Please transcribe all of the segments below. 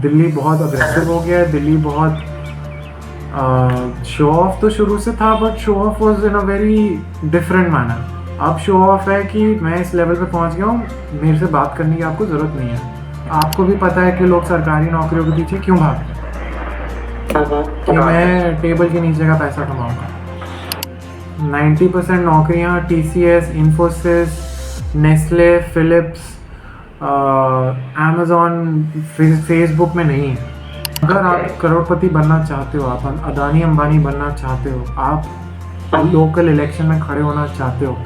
दिल्ली बहुत अग्रेसिव हो गया है। दिल्ली बहुत शो ऑफ तो शुरू से था, but show off was in a very different manner. अब शो ऑफ है कि मैं इस लेवल पे पहुंच गया हूँ, मेरे से बात करने की आपको ज़रूरत नहीं है। आपको भी पता है कि लोग सरकारी नौकरियों के पीछे क्यों भागते हैं, कि मैं टेबल के नीचे का पैसा कमाऊँगा। 90% नौकरियाँ TCS, Infosys, Nestle, Philips, Amazon, Facebook में नहीं है। अगर आप करोड़पति बनना चाहते हो, आप अदानी अंबानी बनना चाहते हो, आप लोकल इलेक्शन में खड़े होना चाहते हो,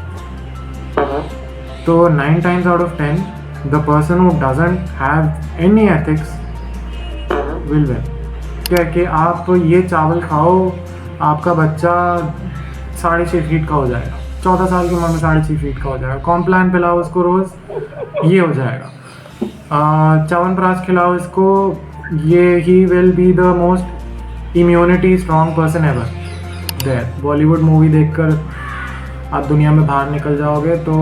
तो 9 times out of 10 the person who doesn't have any ethics will win। क्या है कि आप ये चावल खाओ, आपका बच्चा 6.5 फीट का हो जाएगा, 14 साल की उम्र में 6.5 फीट का हो जाएगा। कॉम्प्लान पिलाओ उसको रोज़, ये हो जाएगा। च्यवनप्राश खिलाओ इसको, ये ही will be the most immunity strong person ever there. Bollywood movie देखकर आप दुनिया में बाहर निकल जाओगे तो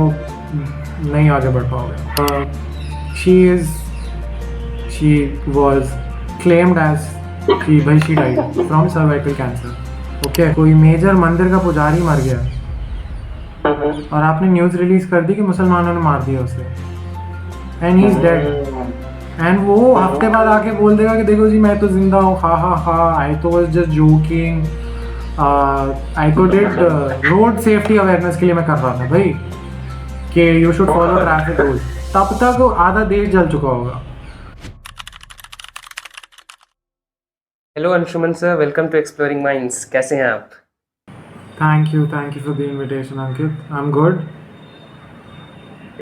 नहीं आगे बढ़ पाओगे। शी वॉज क्लेम्ड एज कि भाई she died from cervical cancer. Okay, कोई मेजर मंदिर का पुजारी मर गया और आपने न्यूज़ रिलीज कर दी कि मुसलमानों ने मार दिया उसे, and he is dead. And वो हफ्ते बाद आके बोल देगा कि देखो जी मैं तो जिंदा हूँ, हा हा हा, आई तो वाज जस्ट जोकिंग, आई तो डिड रोड सेफ्टी अवेयरनेस के लिए मैं कर रहा था भाई, कि you should follow traffic rules. तब तक आधा देश जल चुका होगा। Hello Anshuman sir, welcome to exploring minds. कैसे हैं आप? Thank you for the invitation Ankit, I am good.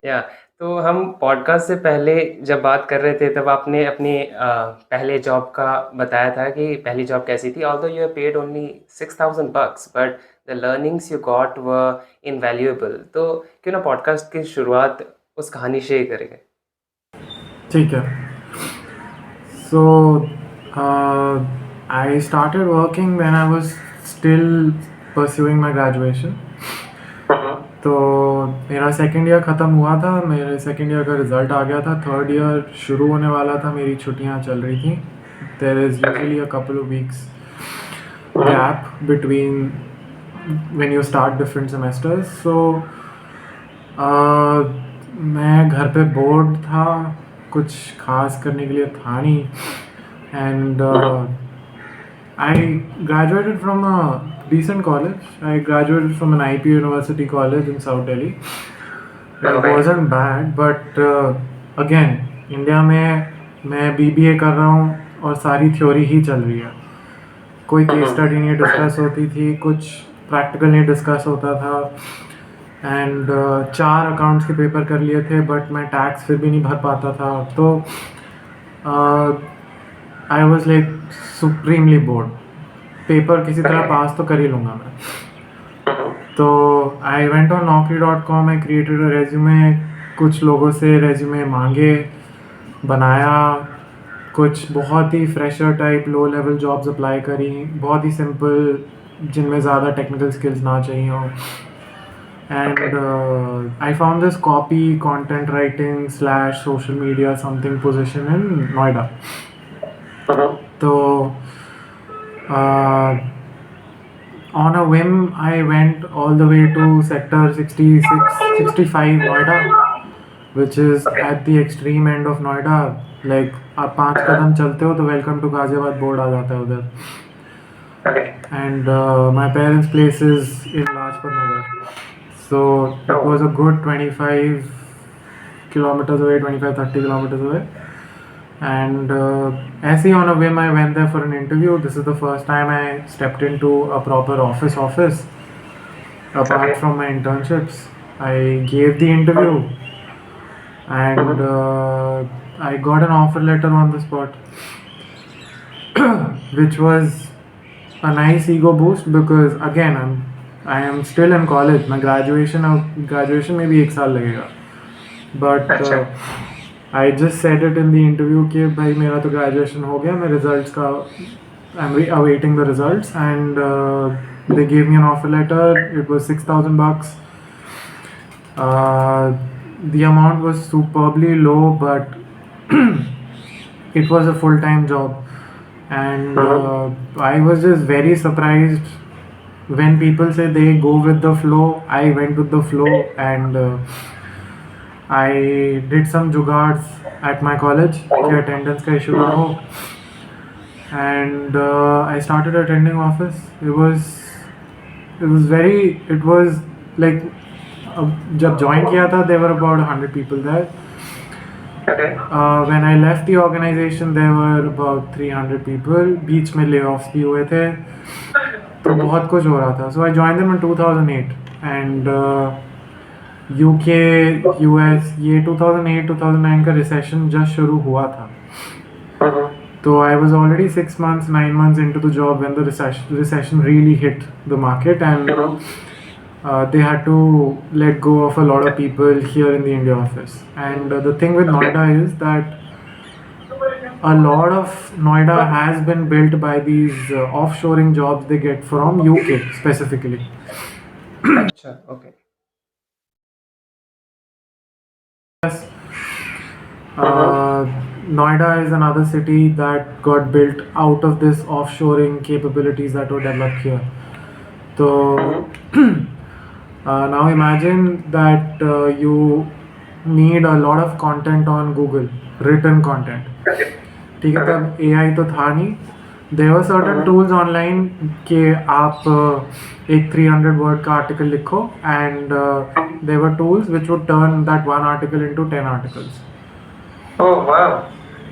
या तो हम पॉडकास्ट से पहले जब बात कर रहे थे तब आपने अपने पहले जॉब का बताया था कि पहली जॉब कैसी थी। Although you paid only $6,000 but the learnings you got were invaluable. तो क्यों ना पॉडकास्ट की शुरुआत उस कहानी से ही करेंगे। ठीक है। So I started working when I was still pursuing my graduation. तो मेरा सेकेंड ईयर ख़त्म हुआ था, मेरे सेकेंड ईयर का रिज़ल्ट आ गया था, थर्ड ईयर शुरू होने वाला था, मेरी छुट्टियां चल रही थी। There is usually a couple of weeks gap between when you start different semesters. So मैं घर पे बोर्ड था, कुछ खास करने के लिए था नहीं। And I graduated from a decent college. I graduated from an IP University college in South Delhi. It wasn't bad, but again, India में मैं BBA कर रहा हूँ और सारी थ्योरी ही चल रही है। कोई केस स्टडी नहीं डिस्कस होती थी, कुछ प्रैक्टिकल नहीं डिस्कस होता था। एंड 4 अकाउंट्स के पेपर कर लिए थे, बट मैं टैक्स फिर भी नहीं भर पाता था। तो I was like supremely bored. Paper किसी तरह पास तो कर ही लूँगा मैं। तो I went on naukri.com, I created a resume, कुछ लोगों से रेज्यूमे मांगे, बनाया, कुछ बहुत ही fresher type low level jobs apply करी, बहुत ही सिंपल, जिनमें ज़्यादा टेक्निकल स्किल्स ना चाहिए हो। And I found this copy content writing / social media something position in Noida. तो on a whim, I went all the way to sector 65 Noida, which is at the extreme end of Noida. Like आप 5 कदम चलते हो तो welcome to Ghaziabad board आ जाता है उधर। And my parents' place is in Lajpat Nagar. So it was a good 25 kilometers away, 25-30 kilometers away. And ऐसे ही on a whim I went there for an interview. This is the first time I stepped into a proper office apart from my internships. I gave the interview and I got an offer letter on the spot, which was a nice ego boost because again I am still in college. My graduation में भी 1 साल लगेगा, but I just said it in the interview कि भाई मेरा तो graduation हो गया, मैं results का I'm awaiting the results, and they gave me an offer letter. It was $6,000. The amount was superbly low, but it was a full-time job, and I was just very surprised when people say they go with the flow. I went with the flow, and I did some jugards at my college कि attendance का issue ना हो, and I started attending office. It was like जब join किया था there were about 100 people there. Okay. When I left the organization there were about 300 people. बीच में layoffs भी हुए थे, तो बहुत कुछ हो रहा था. So I joined them in 2008, and UK, US, ये 2008-2009 का recession just शुरू हुआ था. So I was already 6 months, 9 months into the job when the recession really hit the market, and they had to let go of a lot of people here in the India office. And the thing with Noida is that a lot of Noida has been built by these offshoring jobs they get from UK specifically. अच्छा, okay. Yes. Noida is another city that got built out of this offshoring capabilities that were developed here. So now imagine that you need a lot of content on Google, written content. ठीक है, तब AI तो था नहीं. There were certain tools online कि आप एक 300 word का article लिखो, and there were tools which would turn that one article into 10 articles. Oh wow.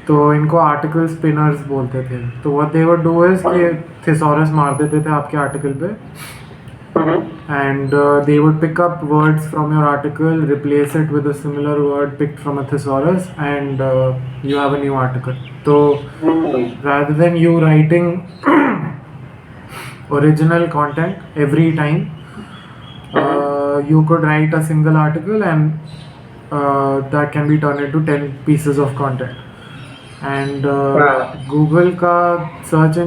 तो इनको आर्टिकल स्पिनर्स बोलते थे. तो what they would do is कि थिसॉरस मार देते थे आपके आर्टिकल पे, and they would pick up words from your article, replace it with a similar word picked from a thesaurus, and you have a new article. So rather than you writing original content every time, you could write a single article, and that can be turned into 10 pieces of content. And Google का search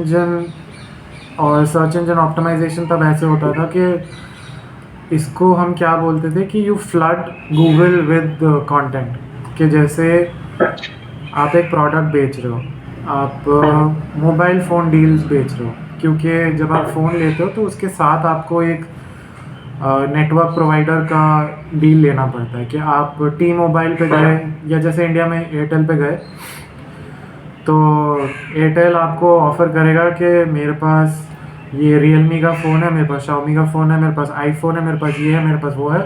engine optimisation तब ऐसे होता था कि इसको हम क्या बोलते थे कि you flood Google with content. कि जैसे आप एक प्रोडक्ट बेच रहे हो, आप मोबाइल फ़ोन डील्स बेच रहे हो, क्योंकि जब आप फ़ोन लेते हो तो उसके साथ आपको एक नेटवर्क प्रोवाइडर का डील लेना पड़ता है. कि आप टी मोबाइल पे गए, या जैसे इंडिया में एयरटेल पे गए, तो एयरटेल आपको ऑफ़र करेगा कि मेरे पास ये रियलमी का फ़ोन है, मेरे पास शाओमी का फ़ोन है, मेरे पास आईफोन है, मेरे पास ये है, मेरे पास वो है.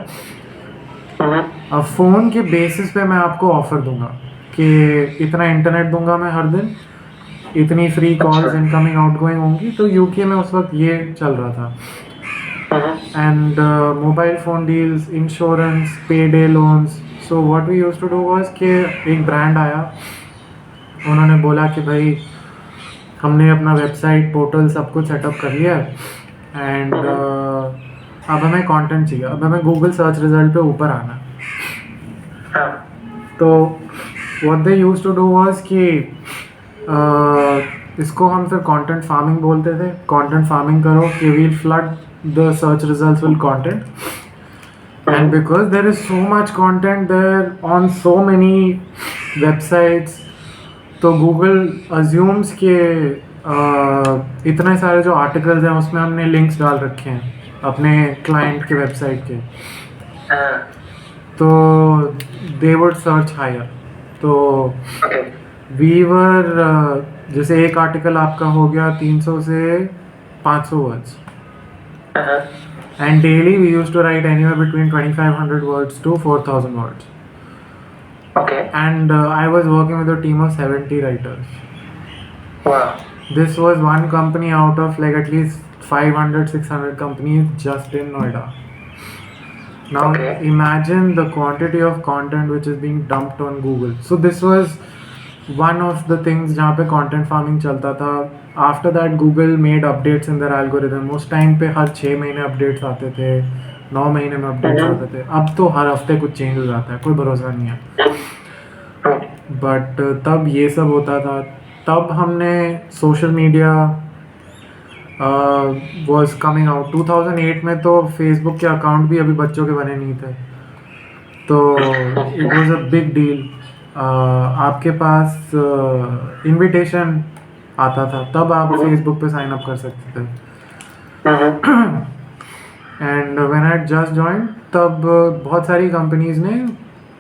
अब फ़ोन के बेसिस पे मैं आपको ऑफ़र दूंगा कि इतना इंटरनेट दूंगा मैं हर दिन, इतनी फ्री कॉल्स इनकमिंग आउटगोइंग होंगी. तो यूके में उस वक्त ये चल रहा था. And mobile phone deals, insurance, pay day loans. So what we used to do was कि एक ब्रांड आया, उन्होंने बोला कि भाई हमने अपना वेबसाइट, पोर्टल सब कुछ सेटअप कर लिया है, एंड अब हमें कंटेंट चाहिए, अब हमें गूगल सर्च रिजल्ट पे ऊपर आना है. तो what they used to do was कि इसको हम फिर कंटेंट फार्मिंग बोलते थे. कंटेंट फार्मिंग करो कि we'll flood the search results with content, and because there is so much content there on so many websites, तो गूगल अज्यूम्स के इतने सारे जो आर्टिकल्स हैं उसमें हमने लिंक्स डाल रखे हैं अपने क्लाइंट के वेबसाइट के, तो दे वुड सर्च हायर. तो वी वर जैसे एक आर्टिकल आपका हो गया 300 से 500 words, and daily we used to write anywhere between 2500 words to 4000 words. Okay. And I was working with a team of 70 writers. Wow. This was one company out of like at least 500-600 companies just in Noida. Now imagine the quantity of content which is being dumped on Google. So this was one of the things जहाँ पे content farming चलता था. After that Google made updates in their algorithm. उस time पे हर 6 महीने updates आते थे, 9 महीने में अपडेट्स आते थे. अब तो हर हफ्ते कुछ चेंज हो जाता है, कोई भरोसा नहीं है. बट तब ये सब होता था. तब हमने social media was coming out 2008 में, तो फेसबुक के अकाउंट भी अभी बच्चों के बने नहीं थे, तो it was a big deal. आपके पास इनविटेशन आता था, तब आप फेसबुक पे साइन अप कर सकते थे. And when I just join, तब बहुत सारी कंपनीज ने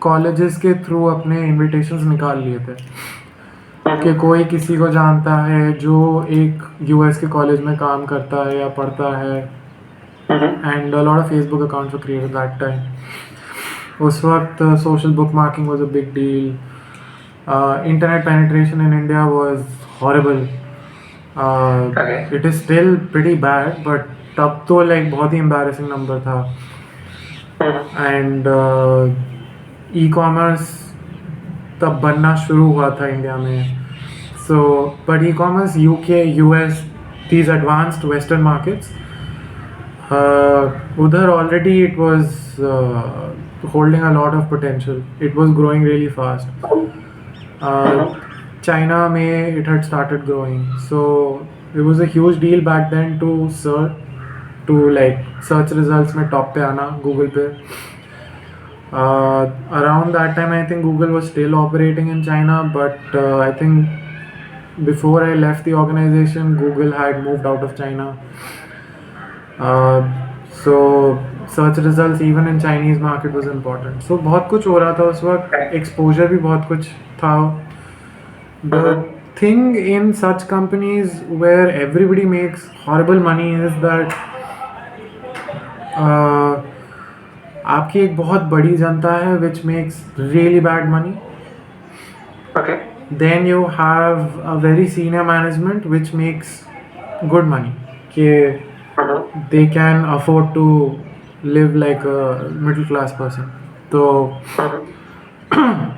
कॉलेजेस के थ्रू अपने इनविटेशंस निकाल लिए थे कि कोई किसी को जानता है जो एक यूएस के कॉलेज में काम करता है या पढ़ता है. And a lot of Facebook accounts were created that time. उस वक्त social book marking was a big deal. Internet penetration in India was horrible. It is still pretty bad, but तब तो लाइक बहुत ही एम्बैरेसिंग नंबर था. And e commerce तब बनना शुरू हुआ था इंडिया में. So but e commerce UK, US, these advanced western markets, उधर already it was holding a lot of potential. It was growing really fast. China में it had started growing, so it was a huge deal back then to like search results में top पे आना Google पे. Around that time I think Google was still operating in China, but I think before I left the organization, Google had moved out of China. So search results even in Chinese market was important. So बहुत कुछ हो रहा था उस वक्त, exposure भी बहुत कुछ था. The thing in such companies where everybody makes horrible money is that आपकी एक बहुत बड़ी जनता है which makes really bad money. Then you have a very senior management which makes good money, कि they can afford to live like a middle class person. So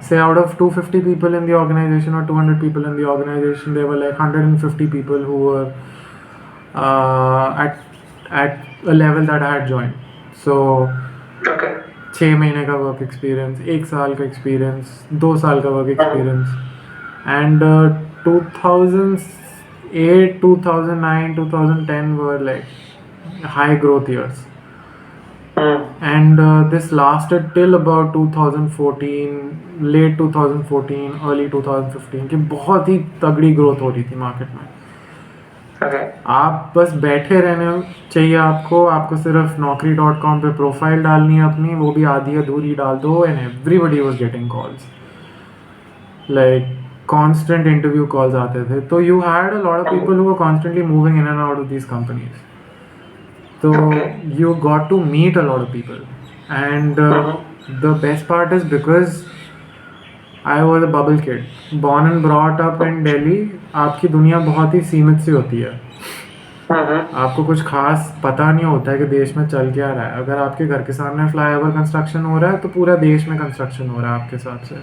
say out of 250 people in the organization or 200 people in the organization, there were like 150 people who were at a level that I had joined. So 6 महीने का work experience, 1 साल का experience, 2 साल का work experience. And 2008, 2009, 2010 were like high growth years. And this lasted till about 2014, late 2014, early 2015, कि बहुत ही तगड़ी growth हो रही थी मार्केट में. आप बस बैठे रहने चाहिए आपको सिर्फ naukri.com पे प्रोफाइल डालनी है अपनी, वो भी आधी अधूरी डाल दो, and everybody was getting calls, like constant interview calls आते थे. तो you had a lot of people who were constantly moving in and out of these companies. So you got to meet a lot of people. And the best part is because I was a bubble kid, born and brought up in Delhi. आपकी दुनिया बहुत ही सीमित सी होती है. आपको कुछ खास पता नहीं होता है कि देश में चल क्या रहा है. अगर आपके घर के सामने फ्लाईओवर कंस्ट्रक्शन हो रहा है तो पूरा देश में कंस्ट्रक्शन हो रहा है आपके हिसाब से.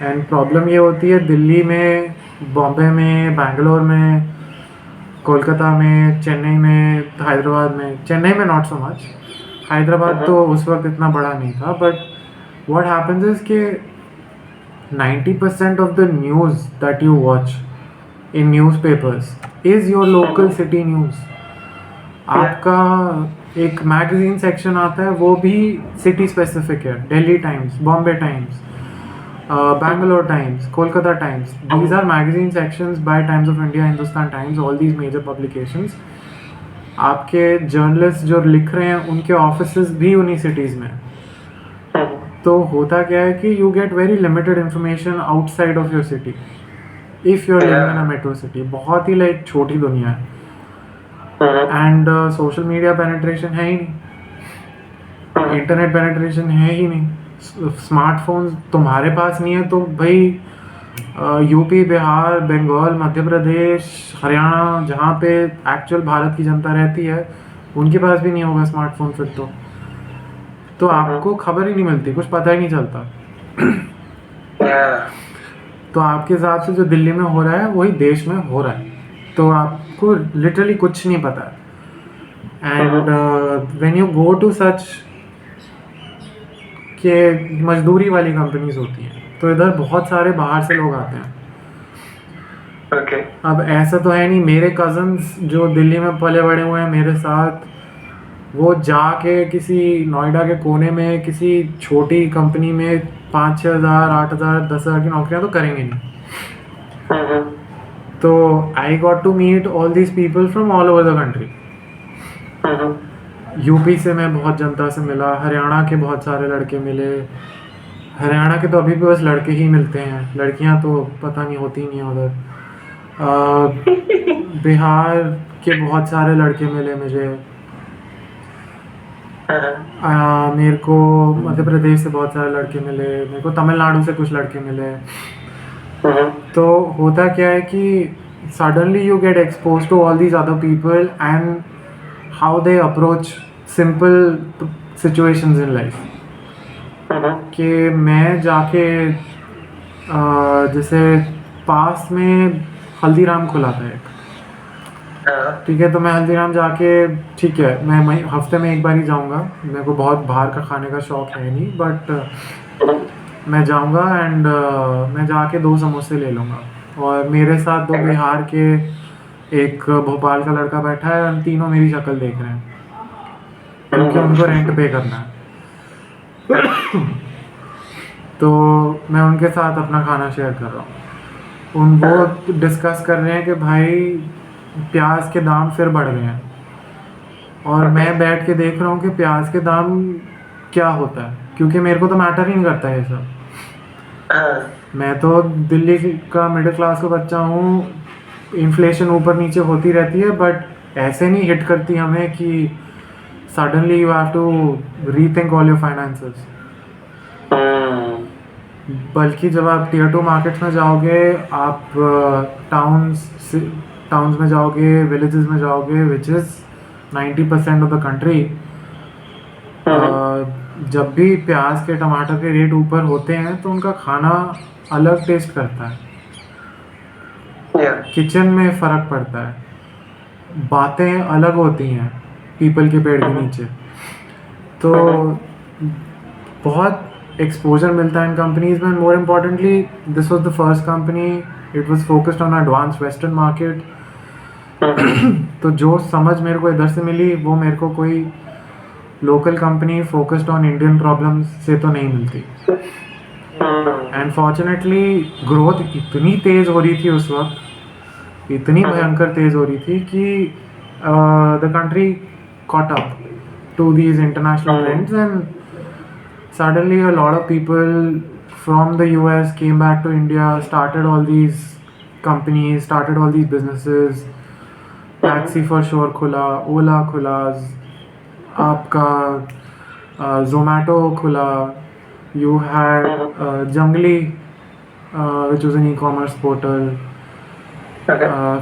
एंड प्रॉब्लम ये होती है दिल्ली में, बॉम्बे में, बैंगलोर में, कोलकाता में, चेन्नई में, हैदराबाद में. चेन्नई में नॉट सो मच, हैदराबाद तो उस वक्त इतना बड़ा नहीं था. बट व्हाट हैपेंस इज कि 90% of the news that you watch in newspapers is your local city news. आपका एक मैगजीन सेक्शन आता है, वो भी सिटी स्पेसिफिक है. Delhi times, Bombay times, Bangalore Times, Kolkata Times. These are magazine sections by Times of India, Hindustan Times, all these major publications. आपके journalist जो लिख रहे हैं उनके ऑफिसेस भी उन्हीं सिटीज़ में. तो होता क्या है कि you get very limited information outside of your city if you're living in a metro city. बहुत ही लाइक छोटी दुनिया है. एंड सोशल मीडिया पेनिट्रेशन है ही नहीं, इंटरनेट पेनिट्रेशन है ही नहीं. स्मार्टफोन्स तुम्हारे पास नहीं है तो भाई यूपी, बिहार, बंगाल, मध्य प्रदेश, हरियाणा, जहाँ पे एक्चुअल भारत की जनता रहती है, उनके पास भी नहीं होगा स्मार्टफोन. फिर तो आपको खबर ही नहीं मिलती, कुछ पता ही नहीं चलता. तो आपके हिसाब से जो दिल्ली में हो रहा है वही देश में हो रहा है, तो आपको लिटरली कुछ नहीं पता. And when you go to such के मजदूरी वाली कंपनीज होती हैं, तो इधर बहुत सारे बाहर से लोग आते हैं. अब ऐसा तो है नहीं, मेरे कज़न्स जो दिल्ली में पले बड़े हुए हैं मेरे साथ, वो जाके किसी नोएडा के कोने में किसी छोटी कंपनी में 5-6 हज़ार 8,000 10,000 की नौकरियां तो करेंगे नहीं। तो I got to meet all these people from all over the country. UP से मैं बहुत जनता से मिला, हरियाणा के बहुत सारे लड़के मिले। हरियाणा के तो अभी भी बस लड़के ही मिलते हैं, लड़कियां तो पता नहीं होती नहीं हैं उधर। बिहार के बहुत सारे लड़के मिले मुझे। मेरे को मध्य प्रदेश से बहुत सारे लड़के मिले, मेरे को तमिलनाडु से कुछ लड़के मिले। तो होता क्या है कि suddenly you get expose to all these other people and how they approach simple situations in life. कि मैं जाके जैसे पास में हल्दीराम खुला था एक, ठीक है, तो मैं हल्दीराम जाके, ठीक है, मैं हफ्ते में एक बार ही जाऊंगा, मेरे को बहुत बाहर का खाने का शौक है नहीं, बट मैं जाऊंगा एंड मैं जाके 2 समोसे ले लूँगा। और मेरे साथ 2 बिहार के, एक भोपाल का लड़का बैठा है, और तीनों मेरी शक्ल देख रहे हैं क्योंकि उनको रेंट पे करना है। तो मैं उनके साथ अपना खाना शेयर कर रहा हूँ। वो डिस्कस कर रहे हैं कि भाई प्याज के दाम फिर बढ़ गए हैं, और मैं बैठ के देख रहा हूँ कि प्याज के दाम क्या होता है, क्योंकि मेरे को तो मैटर ही नहीं करता ये सब। मैं तो दिल्ली का मिडिल क्लास का बच्चा हूँ, इन्फ्लेशन ऊपर नीचे होती रहती है, बट ऐसे नहीं हिट करती हमें कि suddenly you have to rethink all your finances. बल्कि जब आप टियर 2 मार्केट्स में जाओगे, आप टाउन्स में जाओगे, विलेजेस में जाओगे, which is 90% of the country, जब भी प्याज के टमाटर के रेट ऊपर होते हैं तो उनका खाना अलग टेस्ट करता है। किचन में फ़र्क पड़ता है, बातें अलग होती हैं पीपल के पेड़ के नीचे। तो बहुत एक्सपोजर मिलता है इन कंपनीज में। More importantly, this was the first company, it was focused on advance western market. तो जो समझ मेरे को इधर से मिली, वो मेरे को कोई local company focused on Indian problems से तो नहीं मिलती। एंड फॉर्चुनेटली ग्रोथ इतनी तेज़ हो रही थी उस वक्त, इतनी भयंकर तेज़ हो रही थी कि the country caught up to these international trends, and suddenly a lot of people from the US came back to India, started all these companies, started all these businesses. Taxi for sure खुला, Ola खुला, आपका Zomato खुला, you had Jungly, which was an e-commerce portal.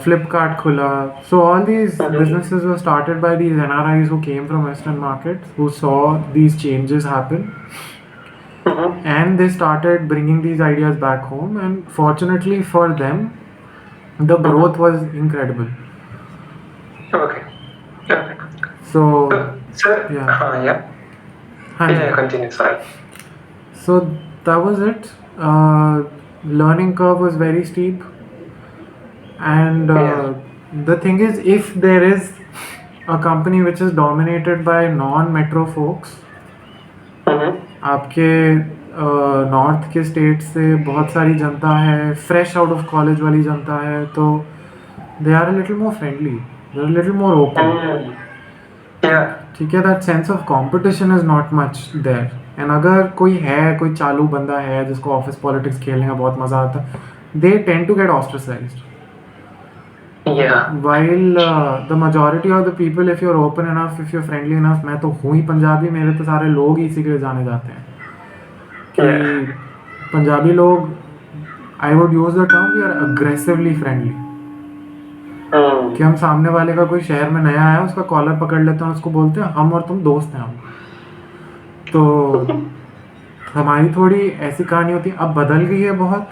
Flipkart खुला. So all these businesses were started by these NRIs who came from Western markets, who saw these changes happen, and they started bringing these ideas back home. And fortunately for them, the growth was incredible. Okay. So Sir, yeah. continue. Sorry. So that was it. Learning curve was very steep. And the thing is, if there is a company which is dominated by non-metro folks, आपके north के state से बहुत सारी जनता है, fresh out of college वाली जनता है, तो they are a little more friendly, they are little more open. ठीक है, that sense of competition is not much there. And अगर कोई चालू बंदा है जिसको ऑफिस पॉलिटिक्स खेलने का बहुत मजा आता है, they tend to get ostracized. While the majority of the people, if you're open enough, if you're friendly enough, मैं तो हूँ ही पंजाबी, मेरे तो सारे लोग ही इसी के लिए जाने जाते हैं कि पंजाबी लोग, I would use the term, we are aggressively friendly। कि हम सामने वाले का कोई शहर में नया आया, उसका कॉलर पकड़ लेते हैं, उसको बोलते हैं हम और तुम दोस्त हैं हम। तो हमारी थोड़ी ऐसी कहानी होती है। अब बदल गई है बहुत,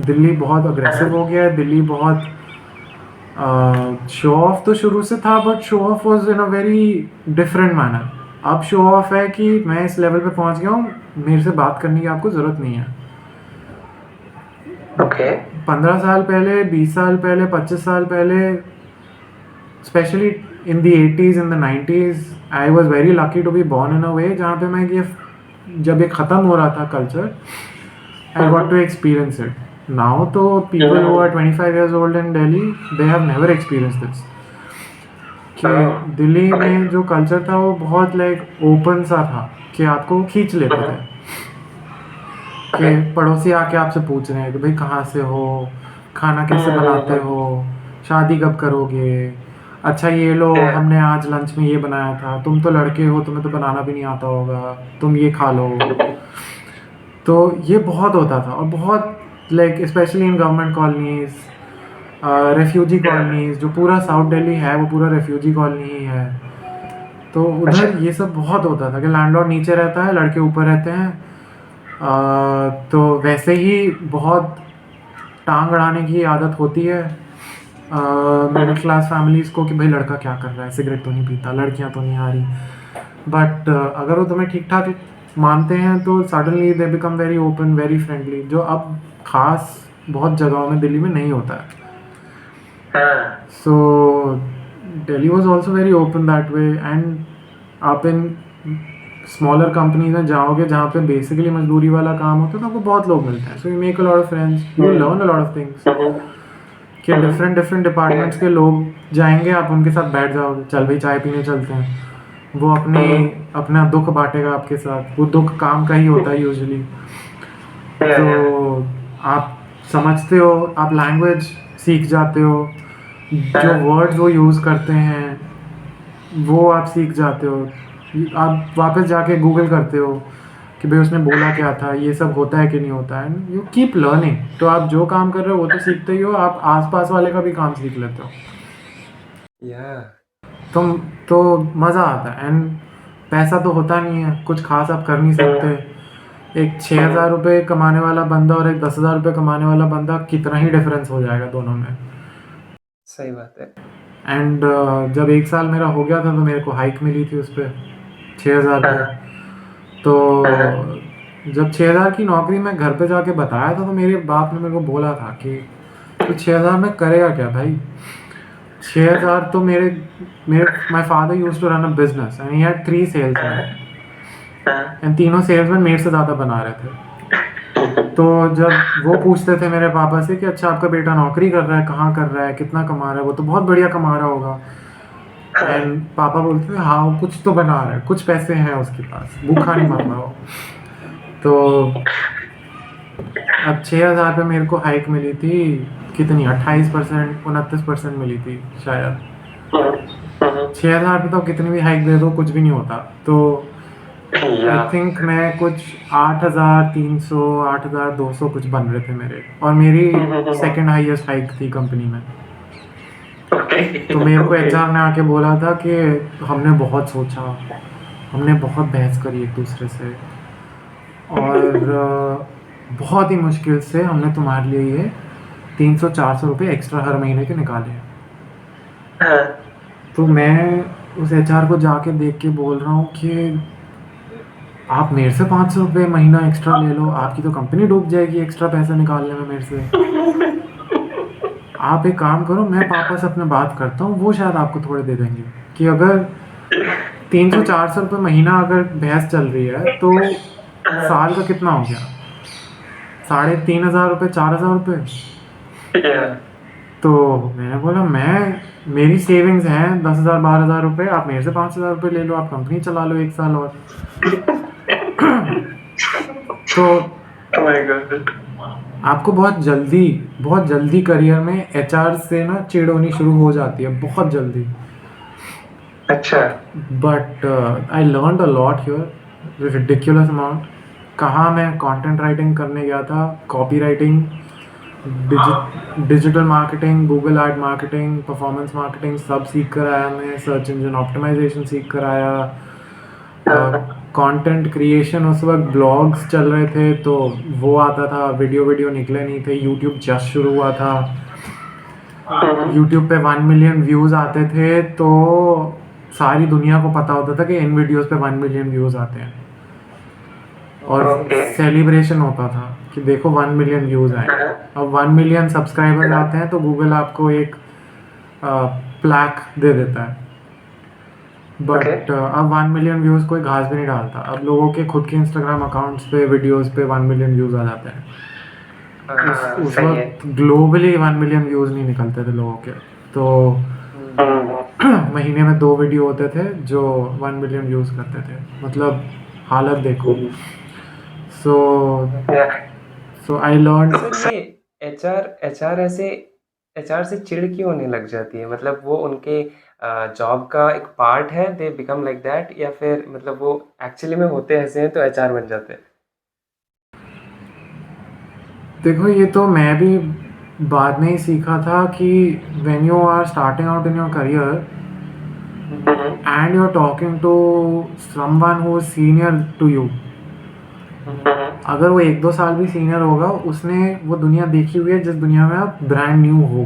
दिल्ली बहुत अग्रेसिव हो गया है, दिल्ली बहुत शो ऑफ तो शुरू से था, but show off was in a very different manner. अब शो ऑफ है कि मैं इस लेवल पे पहुंच गया हूँ, मेरे से बात करने की आपको ज़रूरत नहीं है। Okay. 15 साल पहले, 20 साल पहले, 25 साल पहले specially in the 80s in the 90s I was very lucky to be born in a way जहाँ पे मैं ये जब ये ख़त्म हो रहा था culture, I got to experience it. Now तो people who are 25 years old in Delhi, they have never experienced this. कि दिल्ली में जो कल्चर था वो बहुत लाइक ओपन सा था कि आपको खींच लेते थे कि पड़ोसी आके आपसे पूछ रहे हैं कि भाई कहाँ से हो, खाना कैसे बनाते हो, शादी कब करोगे, अच्छा ये लो हमने आज लंच में ये बनाया था, तुम तो लड़के हो तुम्हें तो बनाना भी नहीं आता होगा, तुम ये खा लो. तो ये बहुत होता था और बहुत like specially in government colonies, refugee colonies, जो पूरा साउथ दिल्ली है वो पूरा रेफ्यूजी कॉलोनी ही है. तो उधर ये सब बहुत होता था कि लैंडलॉर्ड नीचे रहता है, लड़के ऊपर रहते हैं. तो वैसे ही बहुत टांग अड़ाने की आदत होती है मिडिल क्लास फैमिलीज़ को कि भाई लड़का क्या कर रहा है, सिगरेट तो नहीं पीता, लड़कियां तो नहीं आ रही. बट अगर वो तुम्हें ठीक ठाक मानते हैं तो suddenly they become very open, very friendly, जो अब खास बहुत जगहों में दिल्ली में नहीं होता है. So Delhi was also very open that way, and आप इन स्मॉलर कंपनीज में जाओगे जहाँ पे बेसिकली मजदूरी वाला काम होता है तो आपको बहुत लोग मिलते हैं. So you make a lot of friends, you learn a lot of things कि डिफरेंट डिपार्टमेंट्स के लोग जाएंगे, आप उनके साथ बैठ जाओगे, चल भाई चाय पीने चलते हैं, वो अपना दुख बांटेगा आपके साथ. वो दुख काम का ही होता है यूजुअली. तो आप समझते हो, आप लैंग्वेज सीख जाते हो, जो वर्ड्स वो यूज़ करते हैं वो आप सीख जाते हो. आप वापस जाके गूगल करते हो कि भाई उसने बोला क्या था, ये सब होता है कि नहीं होता है. You keep learning. तो आप जो काम कर रहे हो वो तो सीखते ही हो, आप आसपास वाले का भी काम सीख लेते हो. तो मज़ा आता है. एंड पैसा तो होता नहीं है, कुछ खास आप कर नहीं सकते. एक 6,000 रुपये कमाने वाला बंदा और एक 10,000 रुपये कमाने वाला बंदा, कितना ही डिफरेंस हो जाएगा दोनों में. सही बात है. एंड जब 1 साल मेरा हो गया था तो मेरे को हाइक मिली थी उस पर 6,000 पे. तो जब 6,000 की नौकरी मैं घर पे जाके बताया था तो मेरे बाप ने मेरे को बोला था कि तू 6,000 में करेगा क्या भाई. 6,000 तो मेरे my father used to run a business and he had 3 salesman and तीनों सेल्समैन मेरे से ज़्यादा बना रहे थे. तो जब वो पूछते थे मेरे पापा से कि अच्छा आपका बेटा नौकरी कर रहा है, कहाँ कर रहा है, कितना कमा रहा है, वो तो बहुत बढ़िया कमा रहा होगा. एंड पापा बोलते थे हाँ वो कुछ तो बना रहा है, कुछ पैसे हैं उसके पास, भूखा नहीं मर रहा हो. तो अब 6,000 पे मेरे को हाइक मिली थी, कितनी 28%, 29% मिली थी शायद. 6,000 पे तो कितनी भी हाइक दे दो कुछ भी नहीं होता. तो आई थिंक मैं कुछ 8,300 8,200 कुछ बन रहे थे मेरे, और मेरी सेकंड हाईएस्ट हाइक थी कंपनी में. तो मेरे को एचआर ने आके बोला था कि हमने बहुत सोचा, हमने बहुत बहस करी एक दूसरे से, और बहुत ही मुश्किल से हमने तुम्हारे लिए ये 300-400 रुपये एक्स्ट्रा हर महीने के निकाले. तो मैं उस एचआर को जाके देख के बोल रहा हूँ कि आप मेरे से 500 रुपये महीना एक्स्ट्रा ले लो, आपकी तो कंपनी डूब जाएगी एक्स्ट्रा पैसा निकालने में मेरे से. आप एक काम करो, मैं पापा से अपने बात करता हूँ, वो शायद आपको थोड़े दे देंगे. कि अगर 300-400 रुपये महीना अगर बहस चल रही है तो साल का कितना हो गया, 3,500 रुपये, 4,000 रुपये. तो मैंने बोला मेरी सेविंग्स हैं 10,000 12,000 रुपये, आप मेरे से 5,000 रुपये ले लो, आप कंपनी चला लो 1 साल और. तो आपको बहुत जल्दी करियर में एचआर से ना चिढ़ होनी शुरू हो जाती है, बहुत जल्दी. अच्छा. But I learned a lot here, ridiculous amount. कहाँ मैं कंटेंट राइटिंग करने गया था, copy writing, digital marketing, Google ad marketing, performance marketing सब सीख कर आया मैं. सर्च इंजन ऑप्टिमाइजेशन सीख कर आया. कंटेंट क्रिएशन, उस वक्त ब्लॉग्स चल रहे थे तो वो आता था, वीडियो निकले नहीं थे, यूट्यूब जस्ट शुरू हुआ था. यूट्यूब पे 1 मिलियन व्यूज़ आते थे तो सारी दुनिया को पता होता था कि इन वीडियोस पे 1 मिलियन व्यूज़ आते हैं, और सेलिब्रेशन होता था कि देखो 1 मिलियन व्यूज़ आए. अब 1 मिलियन सब्सक्राइबर्स आते हैं तो गूगल आपको एक प्लैक दे देता है। बट अब 1 मिलियन व्यूज़ कोई घास भी नहीं डालता। अब लोगों के खुद के इंस्टाग्राम अकाउंट्स पे वीडियोस पे 1 मिलियन व्यूज़ आ जाते हैं। उस सही है। वक्त ग्लोबली 1 मिलियन व्यूज़ नहीं निकलते थे लोगों के। तो महीने में 2 वीडियो होते थे जो 1 मिलियन व्यूज़ करते थे। मतलब हालत देखो। सो आई लर्न। सर ये एचआर से चिढ़ क्यों होने लग जाती है? मतलब वो उनके जॉब का एक पार्ट है, दे बिकम लाइक दैट, या फिर मतलब वो एक्चुअली में होते ऐसे हैं तो एचआर बन जाते हैं? देखो ये तो मैं भी बाद में ही सीखा था कि when you are starting out in your career and you're talking to someone who is senior to you, अगर वो 1-2 साल भी सीनियर होगा, उसने वो दुनिया देखी हुई है जिस दुनिया में आप ब्रांड न्यू हो।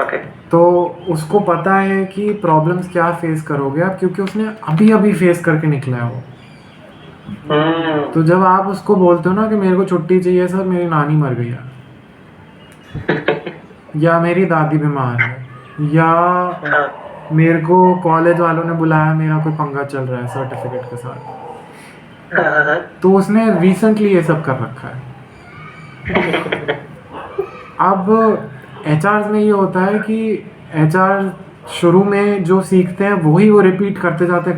ओके। तो उसको पता है कि प्रॉब्लम्स क्या फेस करोगे आप, क्योंकि उसने अभी अभी फेस करके निकला है वो। तो जब आप उसको बोलते हो ना कि मेरे को छुट्टी चाहिए सर, मेरी नानी मर गई है या मेरी दादी बीमार है या मेरे को कॉलेज वालों ने बुलाया, मेरा कोई पंगा चल रहा है सर्टिफिकेट के साथ, तो उसने रिसेंटली ये सब कर रखा है। अब एचआर में ये होता है कि एचआर शुरू में जो सीखते हैं वही वो रिपीट करते जाते हैं।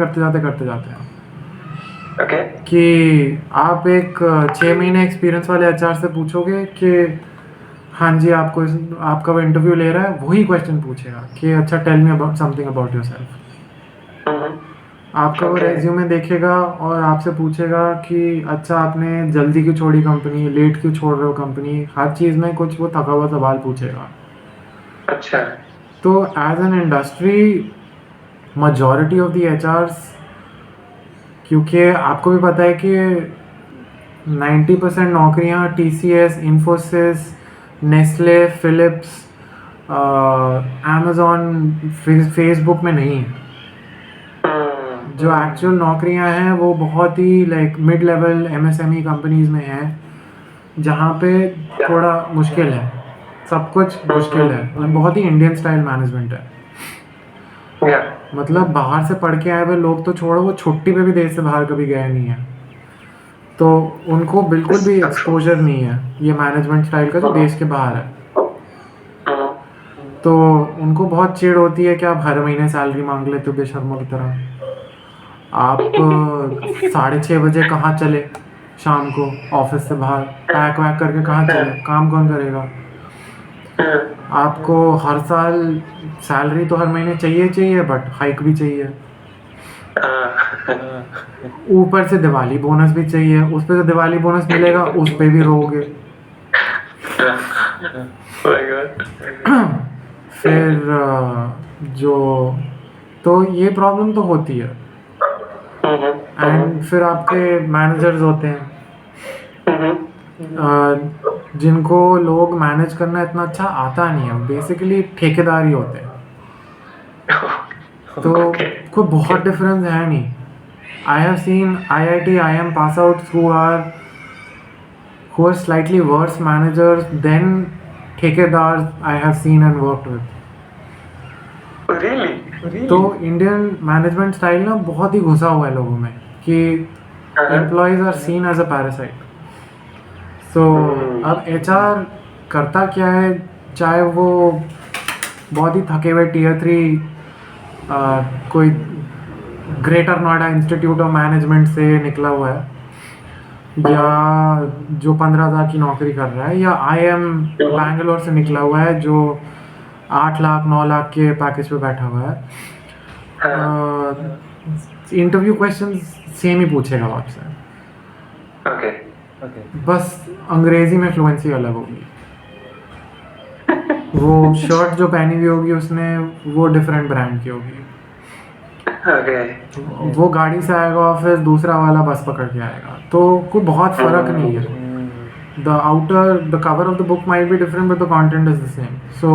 ओके। कि आप एक 6 महीने एक्सपीरियंस वाले एचआर से पूछोगे कि हाँ जी आपको आपका वो इंटरव्यू ले रहा है, वही क्वेश्चन पूछेगा कि अच्छा tell me about something about yourself. आपका वो रेज्यूमे देखेगा और आपसे पूछेगा कि अच्छा आपने जल्दी क्यों छोड़ी कंपनी, लेट क्यों छोड़ रहे हो कंपनी, हर चीज़ में कुछ वो थका हुआ सवाल पूछेगा। अच्छा। तो as an industry majority of the HRs, क्योंकि आपको भी पता है कि 90% नौकरियां TCS, Infosys, Nestle, Philips, Amazon, Facebook में नहीं है। जो एक्चुअल नौकरियां हैं वो बहुत ही like mid level MSME companies में हैं, जहाँ पे थोड़ा मुश्किल है, सब कुछ मुश्किल है और बहुत ही इंडियन स्टाइल मैनेजमेंट है। मतलब बाहर से पढ़ के आए हुए लोग तो छोड़ो, वो छुट्टी पे भी देश से बाहर कभी गए नहीं है, तो उनको बिल्कुल भी एक्सपोजर नहीं है ये मैनेजमेंट स्टाइल का जो देश के बाहर है। तो उनको बहुत चिढ़ होती है कि आप हर महीने सैलरी मांग लेते हो बेशर्मों की तरह। आप 6:30 बजे कहाँ चले शाम को ऑफिस से बाहर, पैक वैक करके कहाँ चले, काम कौन करेगा? आपको हर साल सैलरी तो हर महीने चाहिए बट हाइक भी चाहिए, ऊपर से दिवाली बोनस भी चाहिए, उस पे तो दिवाली बोनस मिलेगा उस पे भी रोगे। फिर जो तो ये प्रॉब्लम तो होती है। एंड फिर आपके मैनेजर्स होते हैं जिनको लोग मैनेज करना इतना अच्छा आता नहीं है, बेसिकली ठेकेदार ही होते हैं। तो कोई बहुत डिफरेंस है नहीं। I have seen IIT IIM pass outs who are slightly worse managers than ठेकेदार I have seen and worked with. तो इंडियन मैनेजमेंट स्टाइल ना बहुत ही घुसा हुआ है लोगों में कि employees are seen as a parasite. So अब HR करता क्या है, चाहे वो बहुत ही थके हुए Tier 3 कोई greater Noida institute of management से निकला हुआ है, या जो 15,000 की नौकरी कर रहा है, या IIM बैंगलोर से निकला हुआ है जो 8 लाख 9 लाख के पैकेज पे बैठा हुआ है, इंटरव्यू क्वेश्चन सेम ही पूछेगा आपसे। ओके। बस अंग्रेजी में फ्लुएंसी अलग होगी। वो शर्ट जो पहनी हुई होगी उसने वो डिफरेंट ब्रांड की होगी। वो गाड़ी से आएगा ऑफिस, दूसरा वाला बस पकड़ के आएगा, तो कोई बहुत फर्क नहीं है। the cover of the book might be different but the content is the same. So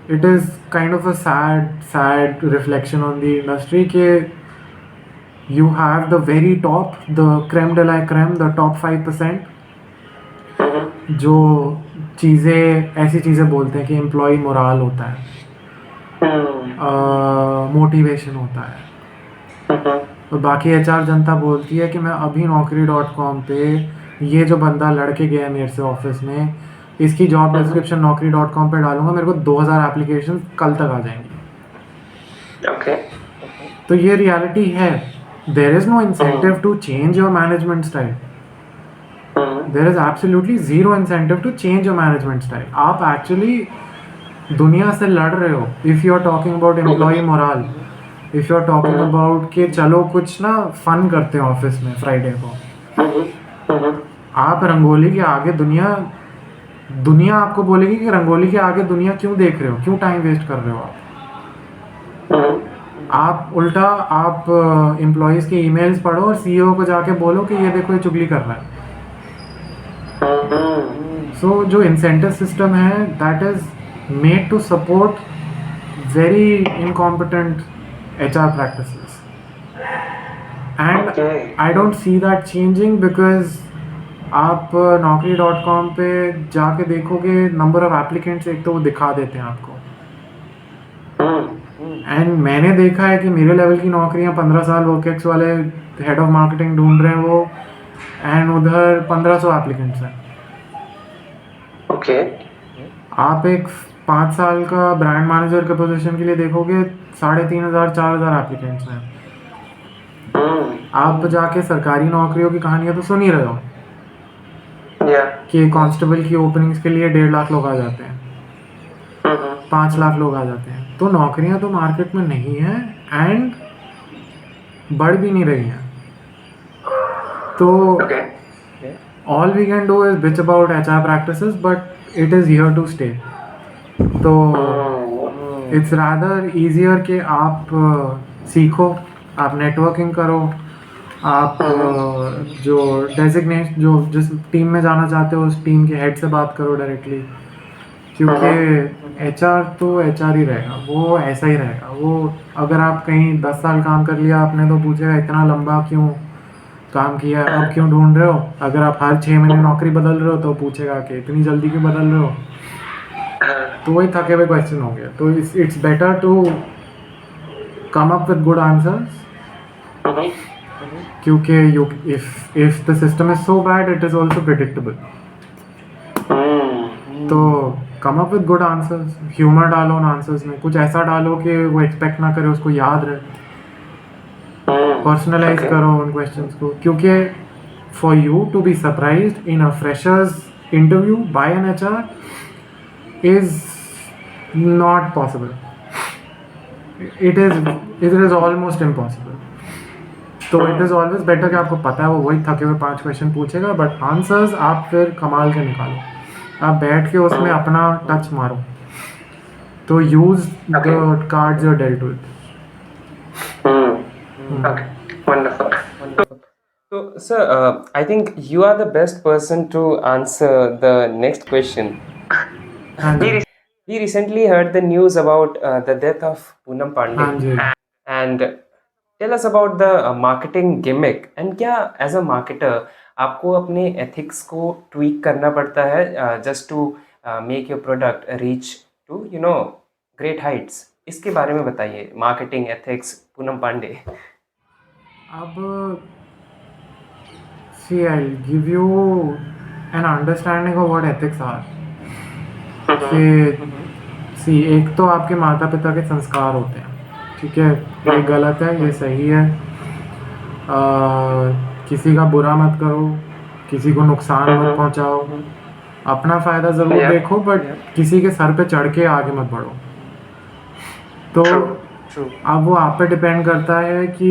it is kind of a sad reflection on the industry ke you have the very top, the creme de la creme, the top 5% जो ऐसी चीज़ें बोलते हैं कि employ morale होता है, motivation होता है, और बाकी एचआर जनता बोलती है कि मैं अभी naukri.com पे ये जो बंदा लड़के गया मेरे से ऑफिस में, इसकी जॉब डिस्क्रिप्शन naukri.com पे डालूंगा, मेरे को 2000 एप्लीकेशन कल तक आ जाएंगी। ओके। तो ये रियलिटी है। There is no incentive to change your management style. There is absolutely zero incentive to change your management style. आप एक्चुअली दुनिया से लड़ रहे हो। If you are talking about employee morale, if you are talking about कि चलो कुछ ना फन करते हैं ऑफिस में फ्राइडे को, आप रंगोली के आगे दुनिया आपको बोलेगी कि रंगोली के आगे दुनिया क्यों देख रहे हो, क्यों टाइम वेस्ट कर रहे हो आप उल्टा आप एम्प्लॉयज़ के ईमेल्स पढ़ो और सीईओ को जाके बोलो कि ये देखो ये चुगली कर रहा है। सो जो इंसेंटिव सिस्टम है that is made to support very incompetent HR practices, and Okay. I don't see that changing because आप naukri.com पे जाके देखोगे नंबर ऑफ एप्लीकेंट्स एक तो वो दिखा देते हैं आपको, एंड मैंने देखा है कि मेरे लेवल की नौकरियां 15 साल वोकेक्स वाले हेड ऑफ मार्केटिंग ढूंढ रहे हैं वो, एंड उधर 1500 एप्लीकेंट्स हैं। ओके। आप एक 5 साल का ब्रांड मैनेजर के पोजीशन के लिए देखोगे 3500-4000 एप्लीकेंट्स हैं। आप जाके सरकारी नौकरियों की कहानियां तो सुन ही रहे हो या। कि कांस्टेबल की ओपनिंग्स के लिए 1.5 लाख लोग आ जाते हैं, 5 लाख लोग आ जाते हैं। तो नौकरियां तो मार्केट में नहीं है एंड बढ़ भी नहीं रही हैं। तो okay. all we can do is bitch about HR practices, but it is here to stay. तो it's rather easier कि आप सीखो, आप नेटवर्किंग करो, आप जो डेजिग्नेट जो जिस टीम में जाना चाहते हो उस टीम के हेड से बात करो डायरेक्टली, क्योंकि HR तो HR ही रहेगा, वो ऐसा ही रहेगा। वो अगर आप कहीं 10 साल काम कर लिया आपने तो पूछेगा इतना लंबा क्यों काम किया, अब क्यों ढूंढ रहे हो। अगर आप हर 6 महीने नौकरी बदल रहे हो तो पूछेगा कि इतनी जल्दी क्यों बदल रहे हो। तो वही थके हुए क्वेश्चन हो गया। तो it's better to come up with good answers, क्योंकि if the system is so bad it is also predictable. तो come up with good answers, humour डालो उन आंसर्स में, कुछ ऐसा डालो कि वो एक्सपेक्ट ना करे, उसको याद रहे। पर्सनलाइज करो उन क्वेश्चंस को, क्योंकि for you to be surprised in a freshers interview by an HR is not possible. It is almost impossible. तो it is always better कि आपको पता है वो वही थके हुए 5 क्वेश्चन पूछेगा, बट आंसर्स आप फिर कमाल के निकालो। आप बैठ के उसमें अपना टच मारो। तो use the cards you are dealt with. Okay. Wonderful. So, sir, I think you are the best person to answer the next question. हाँ जी, We recently heard the news about the death of Poonam Pandey. हाँ जी। And tell us about the marketing gimmick. And क्या as a marketer आपको अपने ethics को tweak करना पड़ता है just to make your product reach to great heights? इसके बारे में बताइए, marketing ethics पूनम पांडे। अब see, I'll give you an understanding of what ethics are. सी एक तो आपके माता पिता के संस्कार होते हैं, ठीक है, ये गलत है, ये सही है, किसी का बुरा मत करो, किसी को नुकसान मत पहुंचाओ, अपना फ़ायदा ज़रूर देखो, बट किसी के सर पे चढ़ के आगे मत बढ़ो। तो अब वो आप पे डिपेंड करता है कि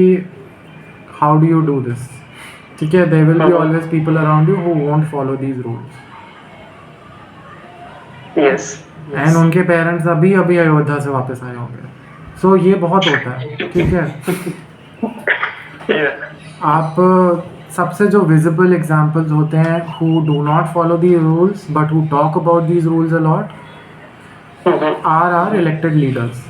how do you do this, ठीक है। There will be always people around you who won't follow these rules, Yes. And उनके पेरेंट्स अभी अयोध्या से वापस आए होंगे। सो ये बहुत होता है, ठीक है। Yeah. आप सबसे जो विजिबल एग्जांपल्स होते हैं who do not follow the rules but who talk about these rules a lot are elected leaders,